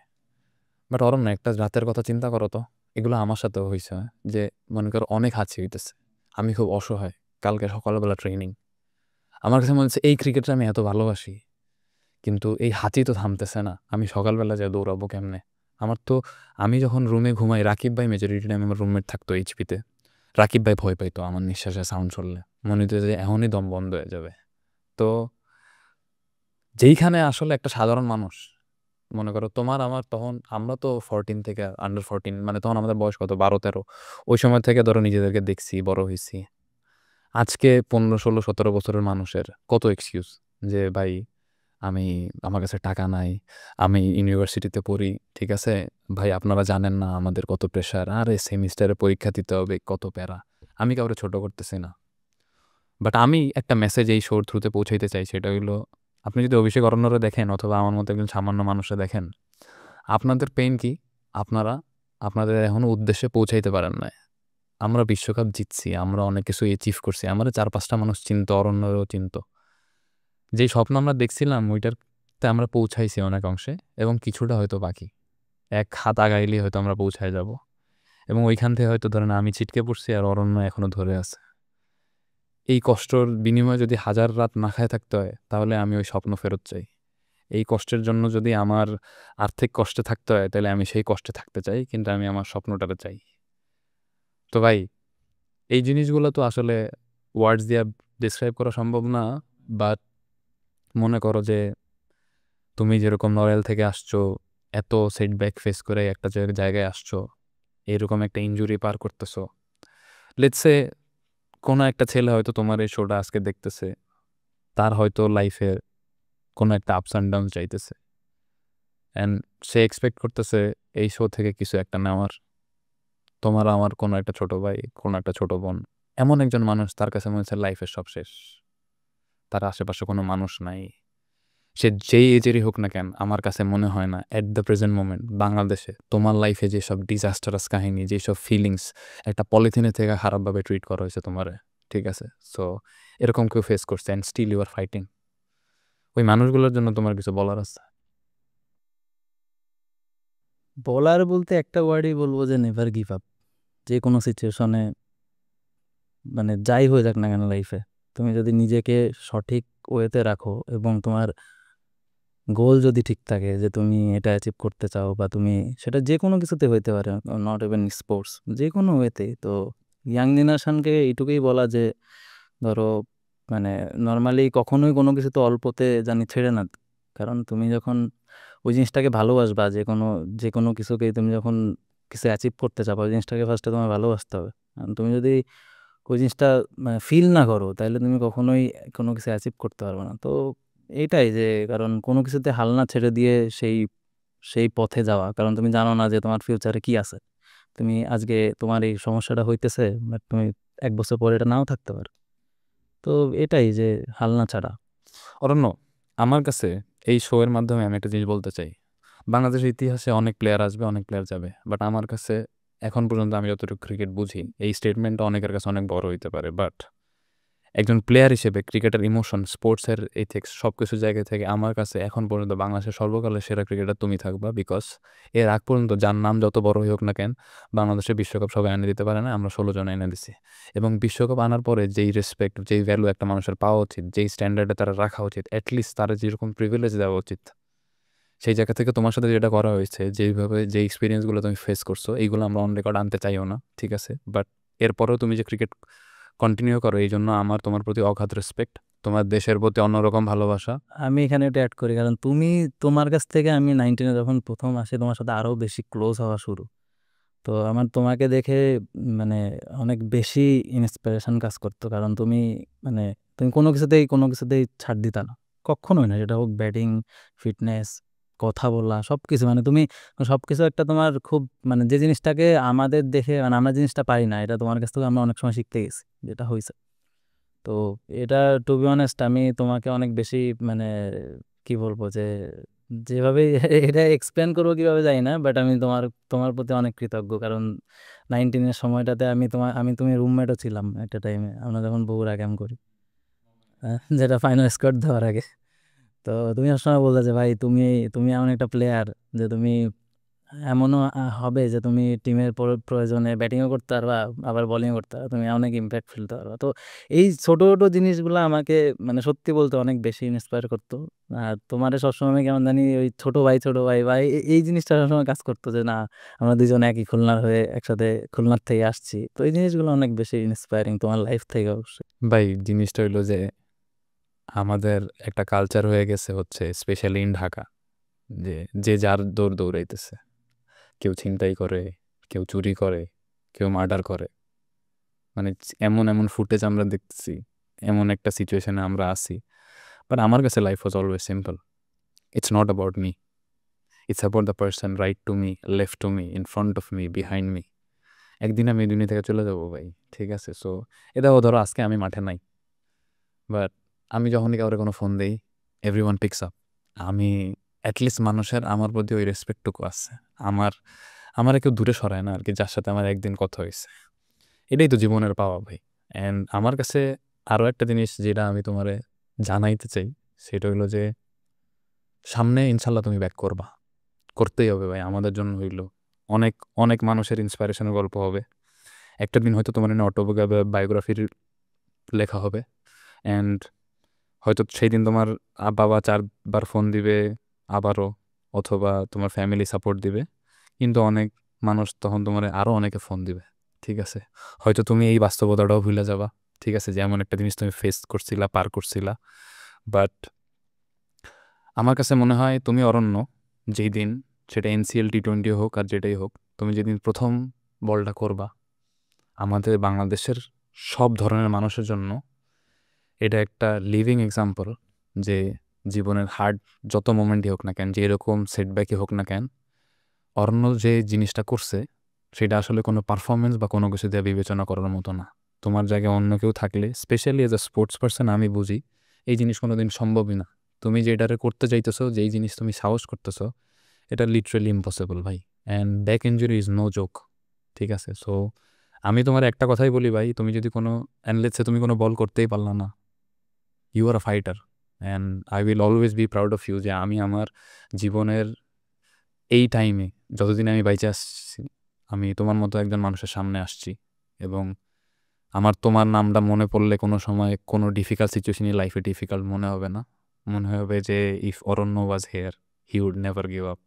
বাট অরম না, একটা রাতের কথা চিন্তা করো তো, এগুলো আমার সাথেও হয়েছে, যে মনে করো অনেক হাঁচি হইতেছে, আমি খুব অসহায়, কালকে সকালবেলা ট্রেনিং, আমার কাছে মনে হচ্ছে এই ক্রিকেটটা আমি এত ভালোবাসি, কিন্তু এই হাঁচি তো থামতেছে না, আমি সকালবেলা যাই দৌড়াবো কেমনে? আমি যখন রুমে ঘুমাই, রাকিব ভাই মেজরিটি টাইম আমার রুমমেট থাকতো এইচপিতে, রাকিব ভাই ভয় পাইতো আমার নিঃশ্বাসের সাউন্ড শুনলে, মনে হতো যে এখনই দম বন্ধ হয়ে যাবে। তো যেইখানে আসলে একটা সাধারণ মানুষ মনে করো তোমার আমার তখন আমরা তো 14 থেকে আন্ডার 14 মানে তখন আমাদের বয়স কত 12-13, ওই সময় থেকে ধরো নিজেদেরকে দেখছি বড় হয়েছি। আজকে 15, 16, 17 বছরের মানুষের কত এক্সকিউজ যে ভাই আমার কাছে টাকা নাই, আমি ইউনিভার্সিটিতে পড়ি, ঠিক আছে ভাই আপনারা জানেন না আমাদের কত প্রেশার, আরে সেমিস্টারে পরীক্ষা দিতে হবে, কত প্যারা। আমি কাউরে ছোট করতেছি না, বাট আমি একটা মেসেজ এই শোর থ্রুতে পৌঁছাইতে চাই, সেটা হলো আপনি যদি অভিষেক অরণ্যরে দেখেন অথবা আমার মতো একজন সামান্য মানুষে দেখেন, আপনাদের পেইন কি? আপনারা আপনাদের এখনো উদ্দেশ্যে পৌঁছাইতে পারেন না। আমরা বিশ্বকাপ জিতছি, আমরা অনেক কিছু অ্যাচিভ করছি, আমাদের 4-5টা মানুষ চিনত, অরণ্যরেও চিনত। যেই স্বপ্ন আমরা দেখছিলাম ওইটাতে আমরা পৌঁছাইছি অনেক অংশে, এবং কিছুটা হয়তো বাকি, এক হাত আগাইলেই হয়তো আমরা পৌঁছায় যাব। এবং ওইখান থেকে হয়তো ধরেন আমি ছিটকে পড়ছি আর অরণ্য এখনো ধরে আছে। এই কষ্টর বিনিময়ে যদি 1000 রাত না খায় থাকতে হয়, তাহলে আমি ওই স্বপ্ন ফেরত চাই। এই কষ্টের জন্য যদি আমার আর্থিক কষ্টে থাকতে হয়, তাহলে আমি সেই কষ্টে থাকতে চাই, কিন্তু আমি আমার স্বপ্নটাতে চাই। তো ভাই এই জিনিসগুলো তো আসলে ওয়ার্ডস দিয়ে ডিসক্রাইব করা সম্ভব না, বাট মনে করো যে তুমি যেরকম নড়াইল থেকে আসছো, এত সেটব্যাক ফেস করে একটা জায়গায় আসছো, এরকম একটা ইনজুরি পার করতেছো, লেটস সে কোনো একটা ছেলে হয়তো তোমার এই শোটা আজকে দেখতেছে, তার হয়তো লাইফে কোনো একটা আপস অ্যান্ড ডাউন চাইতেছে, অ্যান্ড সে এক্সপেক্ট করতেছে এই শো থেকে কিছু একটা নেওয়ার। তোমার আমার কোনো একটা ছোট ভাই, কোনো একটা ছোট বোন, এমন একজন মানুষ তার কাছে মনে হচ্ছে লাইফের সব শেষ, তার আশেপাশে কোনো মানুষ নাই, সে যেই এজেরই হোক না কেন। আমার কাছে মনে হয় না অ্যাট দ্য প্রেজেন্ট মোমেন্ট বাংলাদেশে তোমার লাইফে যেসব ডিজাস্টারাস কাহিনী, যেসব ফিলিংস একটা পলিথিনে থেকে খারাপভাবে ট্রিট করা হয়েছে তোমারে, ঠিক আছে, সো এরকম কেউ ফেস করছে and still you are fighting, ওই মানুষগুলোর জন্য তোমার কিছু বলার আছে? বলার বলতে একটা ওয়ার্ডই বলবো যে নেভার গিভ আপ। যে কোনো সিচুয়েশনে মানে যাই হয়ে যাক না কেন লাইফে, তুমি যদি নিজেকে সঠিক ওয়েতে রাখো এবং তোমার গোল যদি ঠিক থাকে যে তুমি এটা অ্যাচিভ করতে চাও, বা তুমি সেটা যে কোনো কিছুতে হইতে পারে, নট ইভেন স্পোর্টস, যে কোনো ওয়েতে, তো ইয়াং জেনারেশনকে এইটুকুই বলা যে ধরো মানে নর্মালি কখনোই কোনো কিছুতে অল্পতে জানি ছেড়ে না। কারণ তুমি যখন ওই জিনিসটাকে ভালোবাসবা, যে কোনো কিছুকেই তুমি যখন কিছু অ্যাচিভ করতে চাও, ওই জিনিসটাকে ফার্স্টে তোমার ভালোবাসতে হবে। কারণ তুমি যদি ওই জিনিসটা মানে ফিল না করো, তাহলে তুমি কখনোই কোনো কিছু অ্যাচিভ করতে পারবে না। তো এইটাই যে, কারণ কোনো কিছুতে হাল না ছেড়ে দিয়ে সেই সেই পথে যাওয়া, কারণ তুমি জানো না যে তোমার ফিউচারে কি আছে। তুমি আজকে তোমার এই সমস্যাটা হইতেছে, বাট তুমি 1 বছর পরে এটা নাও থাকতে পারো। তো এটাই যে হাল না ছাড়া। অরণ্য, আমার কাছে এই শো এর মাধ্যমে আমি একটা জিনিস বলতে চাই। বাংলাদেশের ইতিহাসে অনেক প্লেয়ার আসবে, অনেক প্লেয়ার যাবে, বাট আমার কাছে এখন পর্যন্ত আমি যতটুকু ক্রিকেট বুঝি, এই স্টেটমেন্টটা অনেকের কাছে অনেক বড় হইতে পারে, বাট একজন প্লেয়ার হিসেবে ক্রিকেটের ইমোশন, স্পোর্টসের এথিক্স সব কিছু জায়গা থেকে আমার কাছে এখন পর্যন্ত বাংলাদেশের সর্বকালের সেরা ক্রিকেটার তুমি থাকবা। বিকজ এর আগ পর্যন্ত যার নাম যত বড় হোক না কেন, বাংলাদেশের বিশ্বকাপ সবাই এনে দিতে পারে না, আমরা 16 জন এনে দিছি। এবং বিশ্বকাপ আনার পরে যেই রেসপেক্ট, যেই ভ্যালু একটা মানুষের পাওয়া উচিত, যেই স্ট্যান্ডার্ডে তারা রাখা উচিত, অ্যাটলিস্ট তারা যেরকম প্রিভিলেজ দেওয়া উচিত, সেই জায়গা থেকে তোমার সাথে যেটা করা হয়েছে, যেইভাবে যে এক্সপিরিয়েন্সগুলো তুমি ফেস করছো, এইগুলো আমরা অন রেকর্ড আনতে চাইও না, ঠিক আছে, বাট এরপরেও তুমি যে ক্রিকেট কন্টিনিউ করো, এই জন্য আমার তোমার প্রতি অগাধ রেসপেক্ট, তোমার দেশের প্রতি অন্যরকম ভালোবাসা। আমি এখানে এটা অ্যাড করি, কারণ তোমার কাছ থেকে আমি 19-এ যখন প্রথম আসি, তোমার সাথে আরও বেশি ক্লোজ হওয়া শুরু। তো আমার তোমাকে দেখে মানে অনেক বেশি ইন্সপিরেশন কাজ করতো, কারণ মানে তুমি কোনো কিছুতেই ছাড় দিতা না, কখনোই না। সেটা হোক ব্যাটিং, ফিটনেস, কথা বলা, সব কিছু, মানে তুমি সব কিছু একটা তোমার খুব মানে যে জিনিসটাকে আমাদের দেখে মানে আমরা জিনিসটা পারি না, এটা তোমার কাছ থেকে আমরা অনেক সময় শিখতে গেছি, যেটা হয়েছে। তো এটা টু বি অনেস্ট আমি তোমাকে অনেক বেশি মানে কি বলবো যে যেভাবে এটা এক্সপ্লেন করবো কিভাবে জানি না, বাট আমি তোমার প্রতি অনেক কৃতজ্ঞ। কারণ 19-এর সময়টাতে তুমি রুমমেটও ছিলাম একটা টাইমে, আমরা যখন বগুড়া ক্যাম্প করি, যেটা ফাইনাল স্কোর দেওয়ার আগে। তো তুমি সবসময় বলতে যে ভাই তুমি তুমি এমন একটা প্লেয়ার যে তুমি এমনও হবে যে তুমি টিমের প্রয়োজনে ব্যাটিংও করতে পারবা, আবার বোলিংও করতে পারবা, তুমি অনেক ইম্প্যাক্ট ফেলতে পারবা। তো এই ছোট ছোট জিনিসগুলো আমাকে মানে সত্যি বলতে অনেক বেশি ইন্সপায়ার করতো। আর তোমার সবসময় কেমন জানি ওই ছোট ভাই বা এই জিনিসটা সবসময় কাজ করতো যে না, আমরা দুজন একই খুলনার হয়ে একসাথে খুলনার থেকে আসছি। তো এই জিনিসগুলো অনেক বেশি ইন্সপায়ারিং তোমার লাইফ থেকে অবশ্যই। ভাই জিনিসটা হইলো যে আমাদের একটা কালচার হয়ে গেছে হচ্ছে স্পেশালি ইন ঢাকা, যে যে যার দৌড় দৌড়াইতেছে, কেউ ছিনতাই করে, কেউ চুরি করে, কেউ মার্ডার করে। মানে এমন এমন ফুটেজ আমরা দেখতেছি, এমন একটা সিচুয়েশনে আমরা আছি। বাট আমার কাছে life was always simple. It's not about me, it's about the person right to me, left to me, in front of me, behind me. একদিন আমি এই দুনিয়া থেকে চলে যাবো ভাই, ঠিক আছে? সো এটাও ধরো আজকে আমি মাঠে নাই, বাট আমি যখনই কাউরে কোনো ফোন দিই, এভরিওয়ান পিকস আপ। আমি অ্যাটলিস্ট মানুষের আমার প্রতি ওই রেসপেক্টটুকু আছে, আমার কেউ দূরে সরায় না আর কি, যার সাথে আমার একদিন কথা হয়েছে। এটাই তো জীবনের পাওয়া ভাই। অ্যান্ড আমার কাছে আরও একটা জিনিস যেটা আমি তোমারে জানাইতে চাই, সেটা হলো যে সামনে ইনশাল্লাহ তুমি ব্যাক করবা, করতেই হবে ভাই। আমাদের জন্য হইলো অনেক অনেক মানুষের ইন্সপিরেশনের গল্প হবে। একটা দিন হয়তো তোমার বায়োগ্রাফির লেখা হবে, অ্যান্ড হয়তো সেই দিন তোমার বাবা 4বার ফোন দিবে আবারও, অথবা তোমার ফ্যামিলি সাপোর্ট দিবে, কিন্তু অনেক মানুষ তখন তোমার আরও অনেকে ফোন দিবে, ঠিক আছে? হয়তো তুমি এই বাস্তবতাটাও ভুলে যাবা, ঠিক আছে, যে এমন একটা জিনিস তুমি ফেস করছিলা, পার করছিলা। বাট আমার কাছে মনে হয় তুমি অরণ্য, যেই দিন, সেটা NCL T20 হোক আর যেটাই হোক, তুমি যেদিন প্রথম বলটা করবা, আমাদের বাংলাদেশের সব ধরনের মানুষের জন্য এটা একটা লিভিং এক্সাম্পল যে জীবনের হার্ড যত মোমেন্টই হোক না কেন, যে এরকম সেটব্যাকই হোক না কেন, অরণ্য যে জিনিসটা করছে সেটা আসলে কোনো পারফরমেন্স বা কোনো কিছু দিয়ে বিবেচনা করার মতো না। তোমার জায়গায় অন্য কেউ থাকলে, specially as a sports person, আমি বুঝি এই জিনিস কোনো দিন সম্ভবই না। তুমি যে এটারে করতে চাইতেছো, যেই জিনিস তুমি সাহস করতেছো, এটা লিটারেলি ইম্পসিবল ভাই। And back injury is no joke, ঠিক আছে? সো আমি তোমার একটা কথাই বলি ভাই, তুমি যদি কোনো অ্যানলেটসে তুমি কোনো বল করতেই পারলা না, you are a fighter, and I will always be proud of you যে আমি আমার জীবনের এই টাইমে, যতদিন আমি বাইচে আসছি, আমি তোমার মতো একজন মানুষের সামনে আসছি। এবং আমার তোমার নামটা মনে পড়লে কোনো সময় কোনো ডিফিকাল্ট সিচুয়েশনই লাইফে ডিফিকাল্ট মনে হবে না, মনে হবে যে if Aranya was here he would never give up.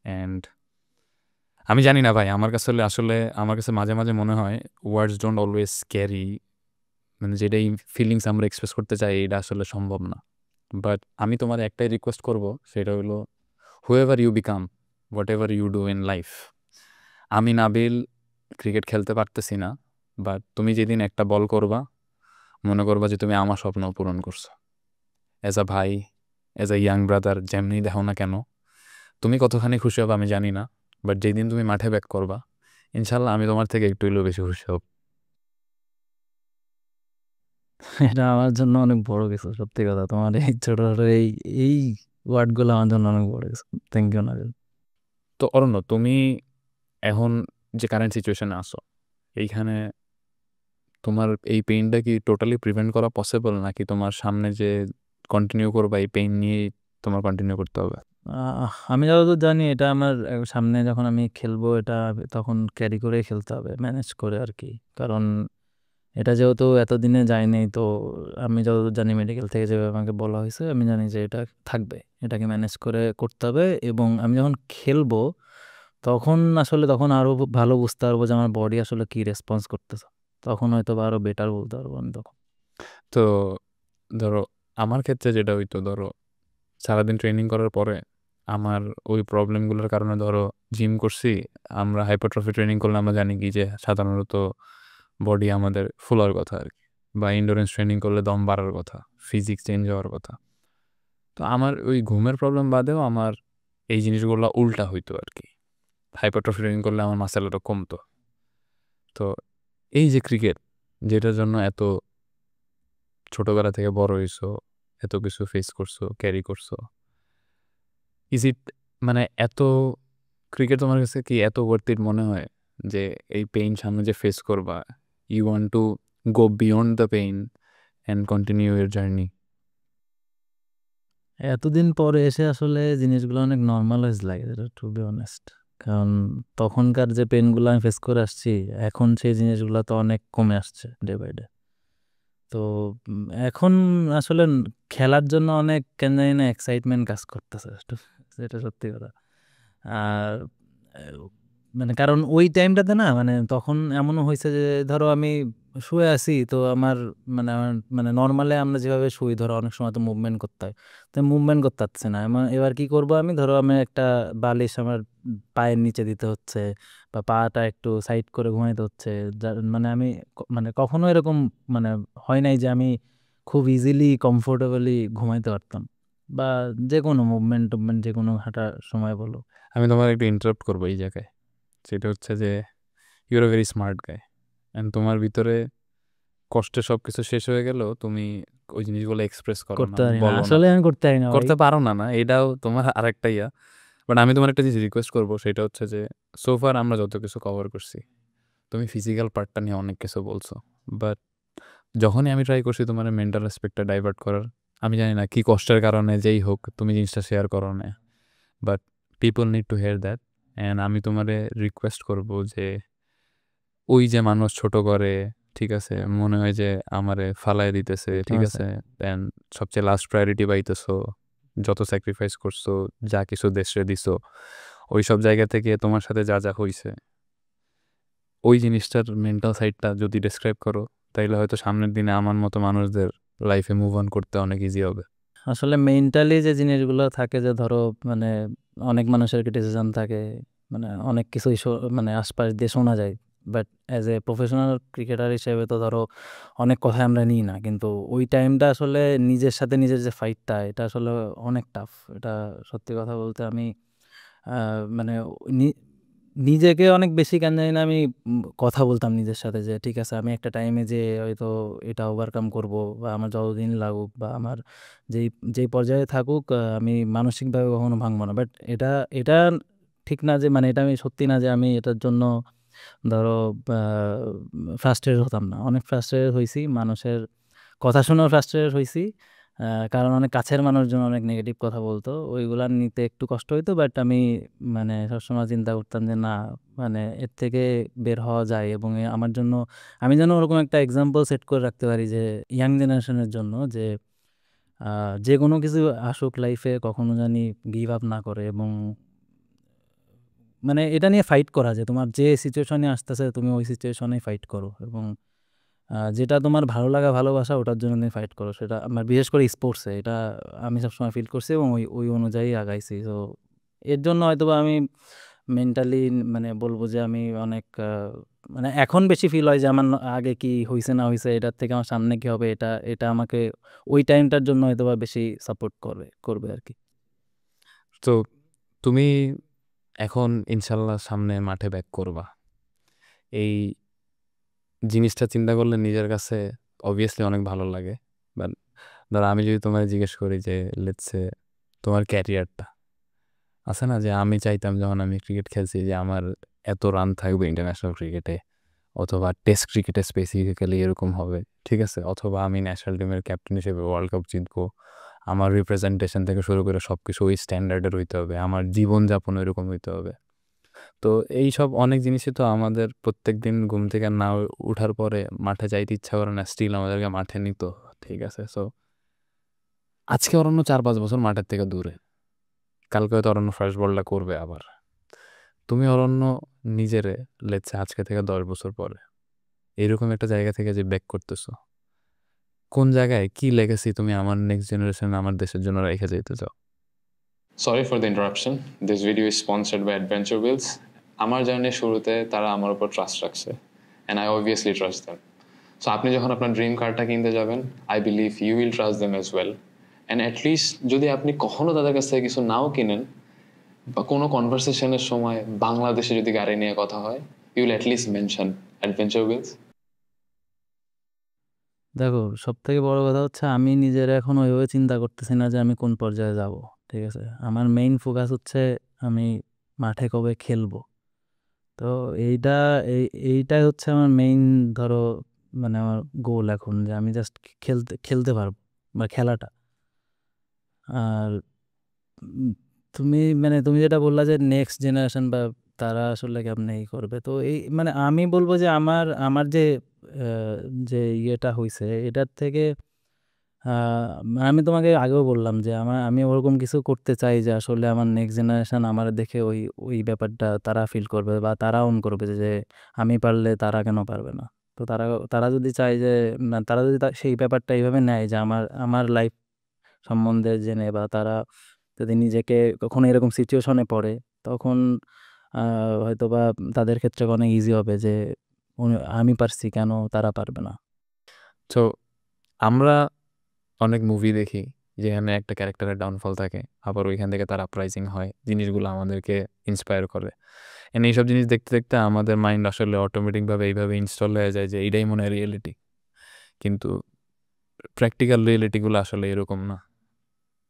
And আমি জানি না ভাই, আমার কাছে আসলে আমার কাছে মাঝে মাঝে মনে হয় ওয়ার্ডস ডোন্ট অলওয়েজ ক্যারি, মানে যেটাই ফিলিংস আমরা এক্সপ্রেস করতে চাই এটা আসলে সম্ভব না। বাট আমি তোমার একটাই রিকোয়েস্ট করব, সেটা হলো whoever you become, whatever you do in life. আমি নাবিল ক্রিকেট খেলতে পারতেছি না, বাট তুমি যেদিন একটা বল করবা, মনে করবা যে তুমি আমার স্বপ্ন পূরণ করছো। অ্যাজ আ ভাই, অ্যাজ আ ইয়াং ব্রাদার, যেমনি দেখো না কেন, তুমি কতখানি খুশি হবে আমি জানি না, বাট যেদিন তুমি মাঠে ব্যাক করবা, ইনশাল্লাহ আমি তোমার থেকে একটু হলেও বেশি খুশি হব। এটা আমার জন্য অনেক বড় কিছু, সত্যি কথা। তোমার এই ছোট ছোট এই ওয়ার্ডগুলো আমার জন্য অনেক বড় কিছু। Thank you Nabil. তো অরণ্য, তুমি এখন যে কারেন্ট সিচুয়েশনে আসো, এইখানে তোমার এই পেইনটা কি টোটালি প্রিভেন্ট করা পসিবল, নাকি তোমার সামনে যে কন্টিনিউ করবা এই পেইন নিয়েই তোমার কন্টিনিউ করতে হবে? আমি যতদূর জানি এটা আমার সামনে যখন আমি খেলবো, এটা তখন ক্যারি করে খেলতে হবে, ম্যানেজ করে আর কি। কারণ এটা যেহেতু এতদিনে যায়নি, তো আমি যতদূর জানি মেডিকেল থেকে যেভাবে আমাকে বলা হয়েছে, আমি জানি যে এটা থাকবে, এটাকে ম্যানেজ করে করতে হবে। এবং আমি যখন খেলবো তখন আরো ভালো বুঝতে পারবো যে আমার বডি আসলে কি রেসপন্স করতেছে, তখন হয়তো বা আরো বেটার বলতে পারবো আমি তখন। তো ধরো আমার ক্ষেত্রে যেটা হইতো, ধরো সারাদিন ট্রেনিং করার পরে আমার ওই প্রবলেমগুলোর কারণে, ধরো জিম করছি, আমরা হাইপারট্রফি ট্রেনিং করলে আমরা জানি কি যে সাধারণত বডি আমাদের ফুলার কথা আর কি, বা ইন্ডোরেন্স ট্রেনিং করলে দম বাড়ার কথা, ফিজিক্স চেঞ্জ হওয়ার কথা। তো আমার ওই ঘুমের প্রবলেম বাদেও আমার এই জিনিসগুলো উল্টা হইতো আর কি। হাইপারট্রফি ট্রেনিং করলে আমার মাসেল আরও কমতো। তো এই যে ক্রিকেট, যেটার জন্য এত ছোটবেলা থেকে বড় হইছো, এত কিছু ফেস করছো, ক্যারি করছো, ইজ ইট, মানে এত ক্রিকেট তোমার কাছে কি এত worth it মনে হয় যে এই পেইন সামনে যে ফেস করবা, you want to go beyond the pain and continue your journey? এতদিন পরে এসে আসলে জিনিসগুলো অনেক নর্মালাইজ লাগে, যেটা টু বি অনেস্ট। কারণ তখনকার যে পেনগুলো আমি ফেস করে আসছি, এখন সেই জিনিসগুলো তো অনেক কমে আসছে ডে বাই ডে। তো এখন আসলে খেলার জন্য অনেক কেন জানি না এক্সাইটমেন্ট কাজ করতেছে, যেটা সত্যি কথা। আর মানে কারণ ওই টাইমটাতে না মানে তখন এমনও হয়েছে যে ধরো আমি শুয়ে আছি তো আমার মানে নর্মালে আমরা যেভাবে শুই ধরো অনেক সময় তো মুভমেন্ট করতে হয়, তো মুভমেন্ট করতে পারছি না। এবার কি করব আমি, ধরো আমি একটা বালিশ আমার পায়ের নিচে দিতে হচ্ছে বা পাটা একটু সাইড করে ঘুমাইতে হচ্ছে। মানে আমি মানে কখনো এরকম মানে হয় নাই যে আমি খুব ইজিলি কমফোর্টেবলি ঘুমাইতে পারতাম, বা যে কোনো মুভমেন্ট টুভমেন্ট যে কোনো হাঁটার সময় বলো। আমি তোমার একটু ইন্টারাপ্ট করবো এই জায়গায়, সেটা হচ্ছে যে your a very smart guy, and তোমার ভিতরে কষ্টে সব কিছু শেষ হয়ে গেলেও তুমি ওই জিনিসগুলো এক্সপ্রেস করো না, করতে পারি না, বলো না, আসলে আমি করতে পারি না ভাই। করতে পারো না, না এটাও তোমার আরেকটা ইয়া। বাট আমি তোমার একটা জিনিস রিকোয়েস্ট করবো, সেটা হচ্ছে যে সোফার আমরা যত কিছু কভার করছি, তুমি ফিজিক্যাল পার্টটা নিয়ে অনেক কিছু বলছো, বাট যখনই আমি ট্রাই করছি তোমার মেন্টাল অ্যাসপেক্টটা ডাইভার্ট করার, আমি জানি না কি কষ্টের কারণে যেই হোক তুমি জিনিসটা শেয়ার করো না, but people need to here that. And আমি তোমারে রিকোয়েস্ট করব যে ওই যে মানুষ ছোট করে, ঠিক আছে, মনে হয় যে আমারে ফালায় দিতেছে, ঠিক আচ্ছা। আছে, দেন সবচেয়ে লাস্ট প্রায়োরিটি পাইতেছো, যত স্যাক্রিফাইস করছো, যা কিছু দেশে দিছো, ওই সব জায়গা থেকে তোমার সাথে যা যা হয়েছে, ওই জিনিসটার মেন্টাল সাইডটা যদি ডেসক্রাইব করো, তাইলে হয়তো সামনের দিনে আমার মতো মানুষদের লাইফে মুভ অন করতে অনেক ইজি হবে। আসলে মেন্টালি যে জিনিসগুলো থাকে যে ধরো মানে অনেক মানুষের ক্রিটিসিজম থাকে, মানে অনেক কিছুই মানে আশপাশ দিয়ে শোনা যায়, but as a professional cricketer হিসেবে তো ধরো অনেক কথা আমরা নিই না, কিন্তু ওই টাইমটা আসলে নিজের সাথে নিজের যে ফাইটটা এটা আসলে অনেক টাফ। এটা সত্যি কথা বলতে আমি মানে নিজেকে অনেক বেশি কেন জানি না আমি কথা বলতাম নিজের সাথে যে ঠিক আছে আমি একটা টাইমে যে হয়তো এটা ওভারকাম করব, বা আমার যতদিন লাগুক বা আমার যেই যেই পর্যায়ে থাকুক আমি মানসিকভাবে কখনো ভাঙবো না। বাট এটা এটা ঠিক না যে মানে এটা আমি সত্যি না যে আমি এটার জন্য ধরো ফ্রাস্ট্রেটেড হতাম না, অনেক ফ্রাস্ট্রেটেড হয়েছি, মানুষের কথা শুনেও ফ্রাস্ট্রেটেড হয়েছি, কারণ অনেক কাছের মানুষজন অনেক নেগেটিভ কথা বলতো, ওইগুলা নিতে একটু কষ্ট হইতো। বাট আমি মানে সবসময় চিন্তা করতাম যে না মানে এর থেকে বের হওয়া যায়, এবং আমার জন্য আমি যেন ওরকম একটা এক্সাম্পল সেট করে রাখতে পারি যে ইয়াং জেনারেশনের জন্য যে যে কোনো কিছু আসুক লাইফে কখনো জানি গিভ আপ না করে, এবং মানে এটা নিয়ে ফাইট করা যে তোমার যে সিচুয়েশনে আসতেছে তুমি ওই সিচুয়েশনে ফাইট করো, এবং যেটা তোমার ভালো লাগা ভালোবাসা ওটার জন্য তুমি ফাইট করো। সেটা আমার বিশেষ করে স্পোর্টসে এটা আমি সবসময় ফিল করছি এবং ওই ওই অনুযায়ী আগাইছি। তো এর জন্য হয়তো বা আমি মেন্টালি মানে বলবো যে আমি অনেক মানে এখন বেশি ফিল হয় যে আমার আগে কি হয়েছে না হয়েছে এটার থেকে আমার সামনে কি হবে, এটা এটা আমাকে ওই টাইমটার জন্য হয়তো বা বেশি সাপোর্ট করবে করবে আর কি। তো তুমি এখন ইনশাল্লাহ সামনে মাঠে ব্যাক করবা, এই জিনিসটা চিন্তা করলে নিজের কাছে অবভিয়াসলি অনেক ভালো লাগে। বাট ধরো আমি যদি তোমার জিজ্ঞেস করি যে লেটসে তোমার ক্যারিয়ারটা আছে না, যে আমি চাইতাম যখন আমি ক্রিকেট খেলছি যে আমার এত রান থাকবে ইন্টারন্যাশনাল ক্রিকেটে, অথবা টেস্ট ক্রিকেটে স্পেসিফিক্যালি এরকম হবে, ঠিক আছে, অথবা আমি ন্যাশনাল টিমের ক্যাপ্টেন হিসেবে ওয়ার্ল্ড কাপ জিতবো, আমার রিপ্রেজেন্টেশন থেকে শুরু করে সব কিছু ওই স্ট্যান্ডার্ডের হইতে হবে, আমার জীবনযাপন ওইরকম হইতে হবে। তো এই সব অনেক জিনিসই তো আমাদের প্রত্যেক দিন ঘুম থেকে না উঠার পরে মাঠে যাইতে ইচ্ছা করে না, স্টিল আমাদেরকে মাঠে নিত, ঠিক আছে। সো আজকে অরণ্য 4-5 বছর মাঠের থেকে দূরে, কালকে হয়তো অরণ্য ফার্স্ট বলটা করবে আবার। তুমি অরণ্য নিজেরে লেটসে আজকে থেকে 10 বছর পরে এরকম একটা জায়গা থেকে যে ব্যাক করতেছো, কোন জায়গায় কি লেগেসি তুমি আমার নেক্সট জেনারেশন আমার দেশের জন্য রেখে যেতে চাও? Sorry for the interruption. This video is sponsored by Adventure Wheels. আমার জার্নির শুরুতে তারা আমার উপর ট্রাস্ট রাখছে, and I obviously trust them. So আপনি যখন আপনার ড্রিম কারটা কিনতে যাবেন, I believe you will trust them as well. And at least যদি আপনি কখনো তাদের কাছ থেকে কিছু নাও কিনেন, বা কোনো কনভারসেশনের সময় বাংলাদেশে যদি গাড়ি নিয়ে কথা হয়, you will at least mention Adventure Wheels. দেখো সব থেকে বড় কথা হচ্ছে আমি নিজের এখন ওইভাবে চিন্তা করতেছি না যে আমি কোন পর্যায়ে যাব, ঠিক আছে। আমার মেইন ফোকাস হচ্ছে আমি মাঠে কবে খেলবো। তো এইটা এইটাই হচ্ছে আমার মেইন ধরো মানে আমার গোল এখন, যে আমি জাস্ট খেলতে খেলতে পারবো বা খেলাটা। আর তুমি মানে তুমি যেটা বললা যে নেক্সট জেনারেশন বা তারা আসলে কেমনে ই করবে, তো এই মানে আমি বলবো যে আমার আমার যে যে ইয়েটা হয়েছে এটার থেকে আমি তোমাকে আগেও বললাম যে আমি ওরকম কিছু করতে চাই যে আসলে আমার নেক্সট জেনারেশন আমার দেখে ওই ব্যাপারটা তারা ফিল করবে বা তারা অন করবে যে আমি পারলে তারা কেন পারবে না। তো তারা যদি চায় যে তারা যদি সেই ব্যাপারটা এইভাবে নেয় যে আমার লাইফ সম্বন্ধে জেনে, বা তারা যদি নিজেকে কখনো এরকম সিচুয়েশনে পড়ে, তখন হয়তো বা তাদের ক্ষেত্রে অনেক ইজি হবে যে আমি পারছি কেন তারা পারবে না। তো আমরা অনেক মুভি দেখি যেখানে একটা ক্যারেক্টারের ডাউনফল থাকে, আবার ওইখান থেকে তার আপরাইজিং হয়, জিনিসগুলো আমাদেরকে ইন্সপায়ার করে। এন্ড এইসব জিনিস দেখতে দেখতে আমাদের মাইন্ড আসলে অটোমেটিকভাবে এইভাবে ইনস্টল হয়ে যায় যে এইটাই মনে হয় রিয়েলিটি, কিন্তু প্র্যাকটিক্যাল রিয়েলিটিগুলো আসলে এরকম না।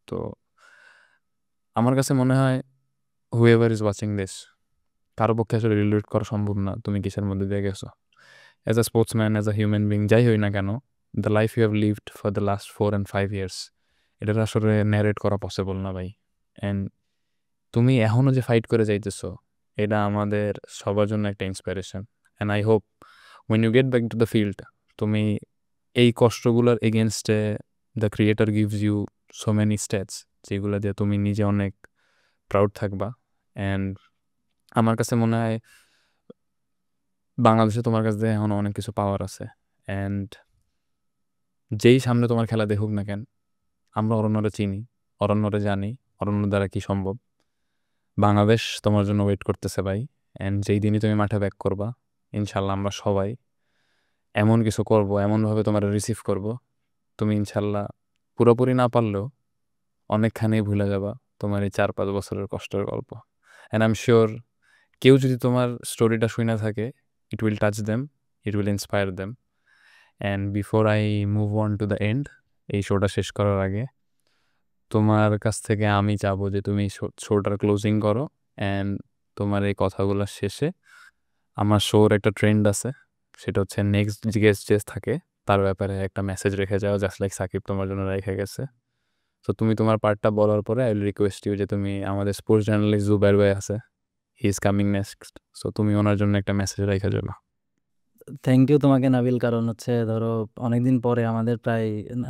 তো আমার কাছে মনে হয় হুএভার ইজ ওয়াচিং দিস, কারো পক্ষে আসলে রিলেট করা সম্ভব না তুমি কিসের মধ্যে দিয়ে গেছো। As a sportsman, as a human being, যাই হই না কেন, the life you have lived for the last 4 and 5 years, এটা আসলে ন্যারেট করা পসিবল না ভাই। অ্যান্ড তুমি এখনও যে ফাইট করে যাইতেছো, এটা আমাদের সবার জন্য একটা inspiration. And I hope when you get back to the field, তুমি এই কষ্টগুলোর against the creator gives you so many states, যেগুলো দিয়ে তুমি নিজে অনেক প্রাউড থাকবা। অ্যান্ড আমার কাছে মনে হয় বাংলাদেশে তোমার কাছে এখন অনেক কিছু পাওয়ার আছে। অ্যান্ড যেই সামনে তোমার খেলা দেখুক না কেন, আমরা অরণ্যরে চিনি, অরণ্যরে জানি, অরণ্য দ্বারা কি সম্ভব। বাংলাদেশ তোমার জন্য ওয়েট করতেছে ভাই। অ্যান্ড যেই দিনই তুমি মাঠে ব্যাক করবা, ইনশাল্লাহ আমরা সবাই এমন কিছু করব, এমনভাবে তোমার রিসিভ করব, তুমি ইনশাল্লাহ পুরোপুরি না পারলেও অনেকখানি ভুলে যাবা তোমার এই 4-5 বছরের কষ্টের গল্প। অ্যান্ড আই এম শিওর কেউ যদি তোমার স্টোরিটা শুনে থাকে, it will touch them, it will inspire them. And before I move on to the end, এই শোটা শেষ করার আগে তোমার কাছ থেকে আমি চাবো যে তুমি শোটার ক্লোজিং করো। অ্যান্ড তোমার এই কথাগুলোর শেষে আমার শোর একটা ট্রেন্ড আছে, সেটা হচ্ছে নেক্সট গেস্ট যে থাকে তার ব্যাপারে একটা মেসেজ রেখে যাও, জাস্ট লাইক সাকিব তোমার জন্য রেখে গেছে। তো তুমি তোমার পার্টটা বলার পরে আই উইল রিকোয়েস্ট ইউ যে তুমি আমাদের স্পোর্টস জার্নালিস্ট জুবাইর ভাই আছে, he is coming next, so তুমি ওনার জন্য একটা মেসেজ রেখে যাবে। থ্যাংক ইউ তোমাকে নাবিল, কারণ হচ্ছে ধরো অনেকদিন পরে আমাদের প্রায়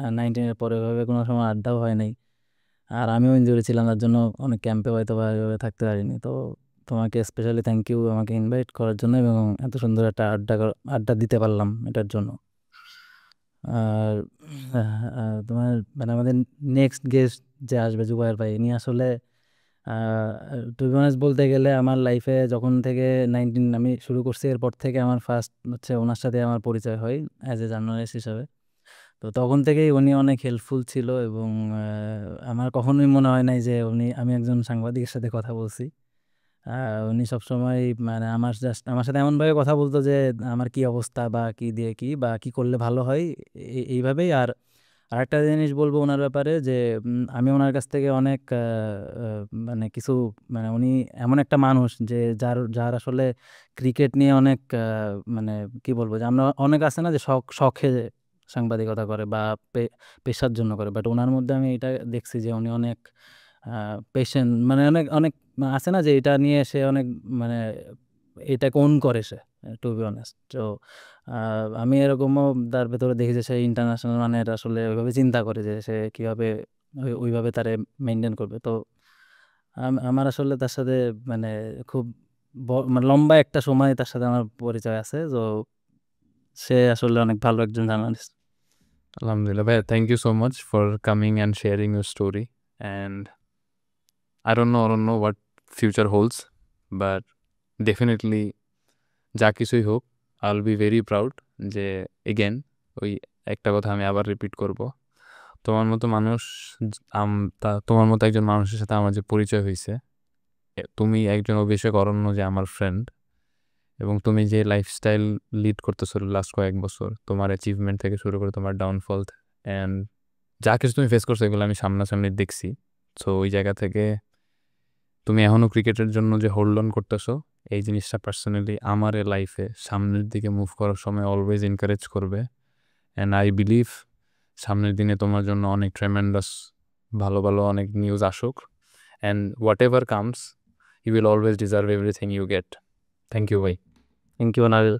19-এর পরে ভাবে কোনো সময় আড্ডাও হয় নাই, আর আমিও ইনজুরি ছিলাম, তার জন্য অনেক ক্যাম্পে হয়তো বা এভাবে থাকতে পারিনি। তো তোমাকে স্পেশালি থ্যাংক ইউ আমাকে ইনভাইট করার জন্য এবং এত সুন্দর একটা আড্ডা দিতে পারলাম এটার জন্য। আর তোমার মানে আমাদের নেক্সট গেস্ট যে আসবে জুবায়ের ভাই, ইনি আসলে টু বি অনেস্ট বলতে গেলে আমার লাইফে যখন থেকে 19 আমি শুরু করছি, এরপর থেকে আমার ফার্স্ট হচ্ছে ওনার সাথে আমার পরিচয় হয় অ্যাজ এ জার্নালিস্ট হিসাবে। তো তখন থেকেই উনি অনেক হেল্পফুল ছিল এবং আমার কখনোই মনে হয় নাই যে আমি একজন সাংবাদিকের সাথে কথা বলছি। উনি সবসময় মানে আমার সাথে এমনভাবে কথা বলতো যে আমার কি অবস্থা বা কি দিয়ে কি বা কি করলে ভালো হয়, এইভাবেই। আর আরেকটা জিনিস বলবো ওনার ব্যাপারে যে আমি ওনার কাছ থেকে অনেক মানে কিছু মানে উনি এমন একটা মানুষ যে যার আসলে ক্রিকেট নিয়ে অনেক মানে কি বলবো, যে আমরা অনেক আছে না যে শখে সাংবাদিকতা করে বা পেশার জন্য করে, বাট ওনার মধ্যে আমি এটা দেখছি যে উনি অনেক পেশেন্ট, মানে অনেক অনেক আছে না যে এটা নিয়ে সে অনেক মানে এটা কোন করে সে, টু বি অনেস্ট। তো আমি এরকমও তার ভেতরে দেখি যে সে ইন্টারন্যাশনাল মানের আসলে ওইভাবে চিন্তা করে যে সে কীভাবে ওইভাবে তারে মেনটেন করবে। তো আমার আসলে তার সাথে মানে খুব মানে লম্বা একটা সময় তার সাথে আমার পরিচয় আছে। তো সে আসলে অনেক ভালো একজন journalist. Alhamdulillah, bhai, thank you so much for coming and sharing your story. And I don't know what future holds, but definitely যা কিছুই হোক, I'll be very proud যে এগেন ওই একটা কথা আমি আবার রিপিট করব, তোমার মতো মানুষ তোমার মতো একজন মানুষের সাথে আমার যে পরিচয় হয়েছে, তুমি একজন অভিষেক অরণ্য যে আমার ফ্রেন্ড, এবং তুমি যে লাইফস্টাইল লিড করতেছো লাস্ট কয়েক বছর, তোমার অ্যাচিভমেন্ট থেকে শুরু করে তোমার ডাউনফল অ্যান্ড যা কিছু তুমি ফেস করছো, এগুলো আমি সামনাসামনি দেখছি। সো ওই জায়গা থেকে তুমি এখনও ক্রিকেটের জন্য যে হোল্ড অন করতেছো, এই জিনিসটা পার্সোনালি আমার লাইফে সামনের দিকে মুভ করার সময় অলওয়েজ এনকারেজ করবে। অ্যান্ড আই বিলিভ সামনের দিনে তোমার জন্য অনেক ট্রেমেন্ডাস ভালো ভালো অনেক নিউজ আসুক, and whatever comes you will always deserve everything you get. Thank you ভাই। Thank you Nabil.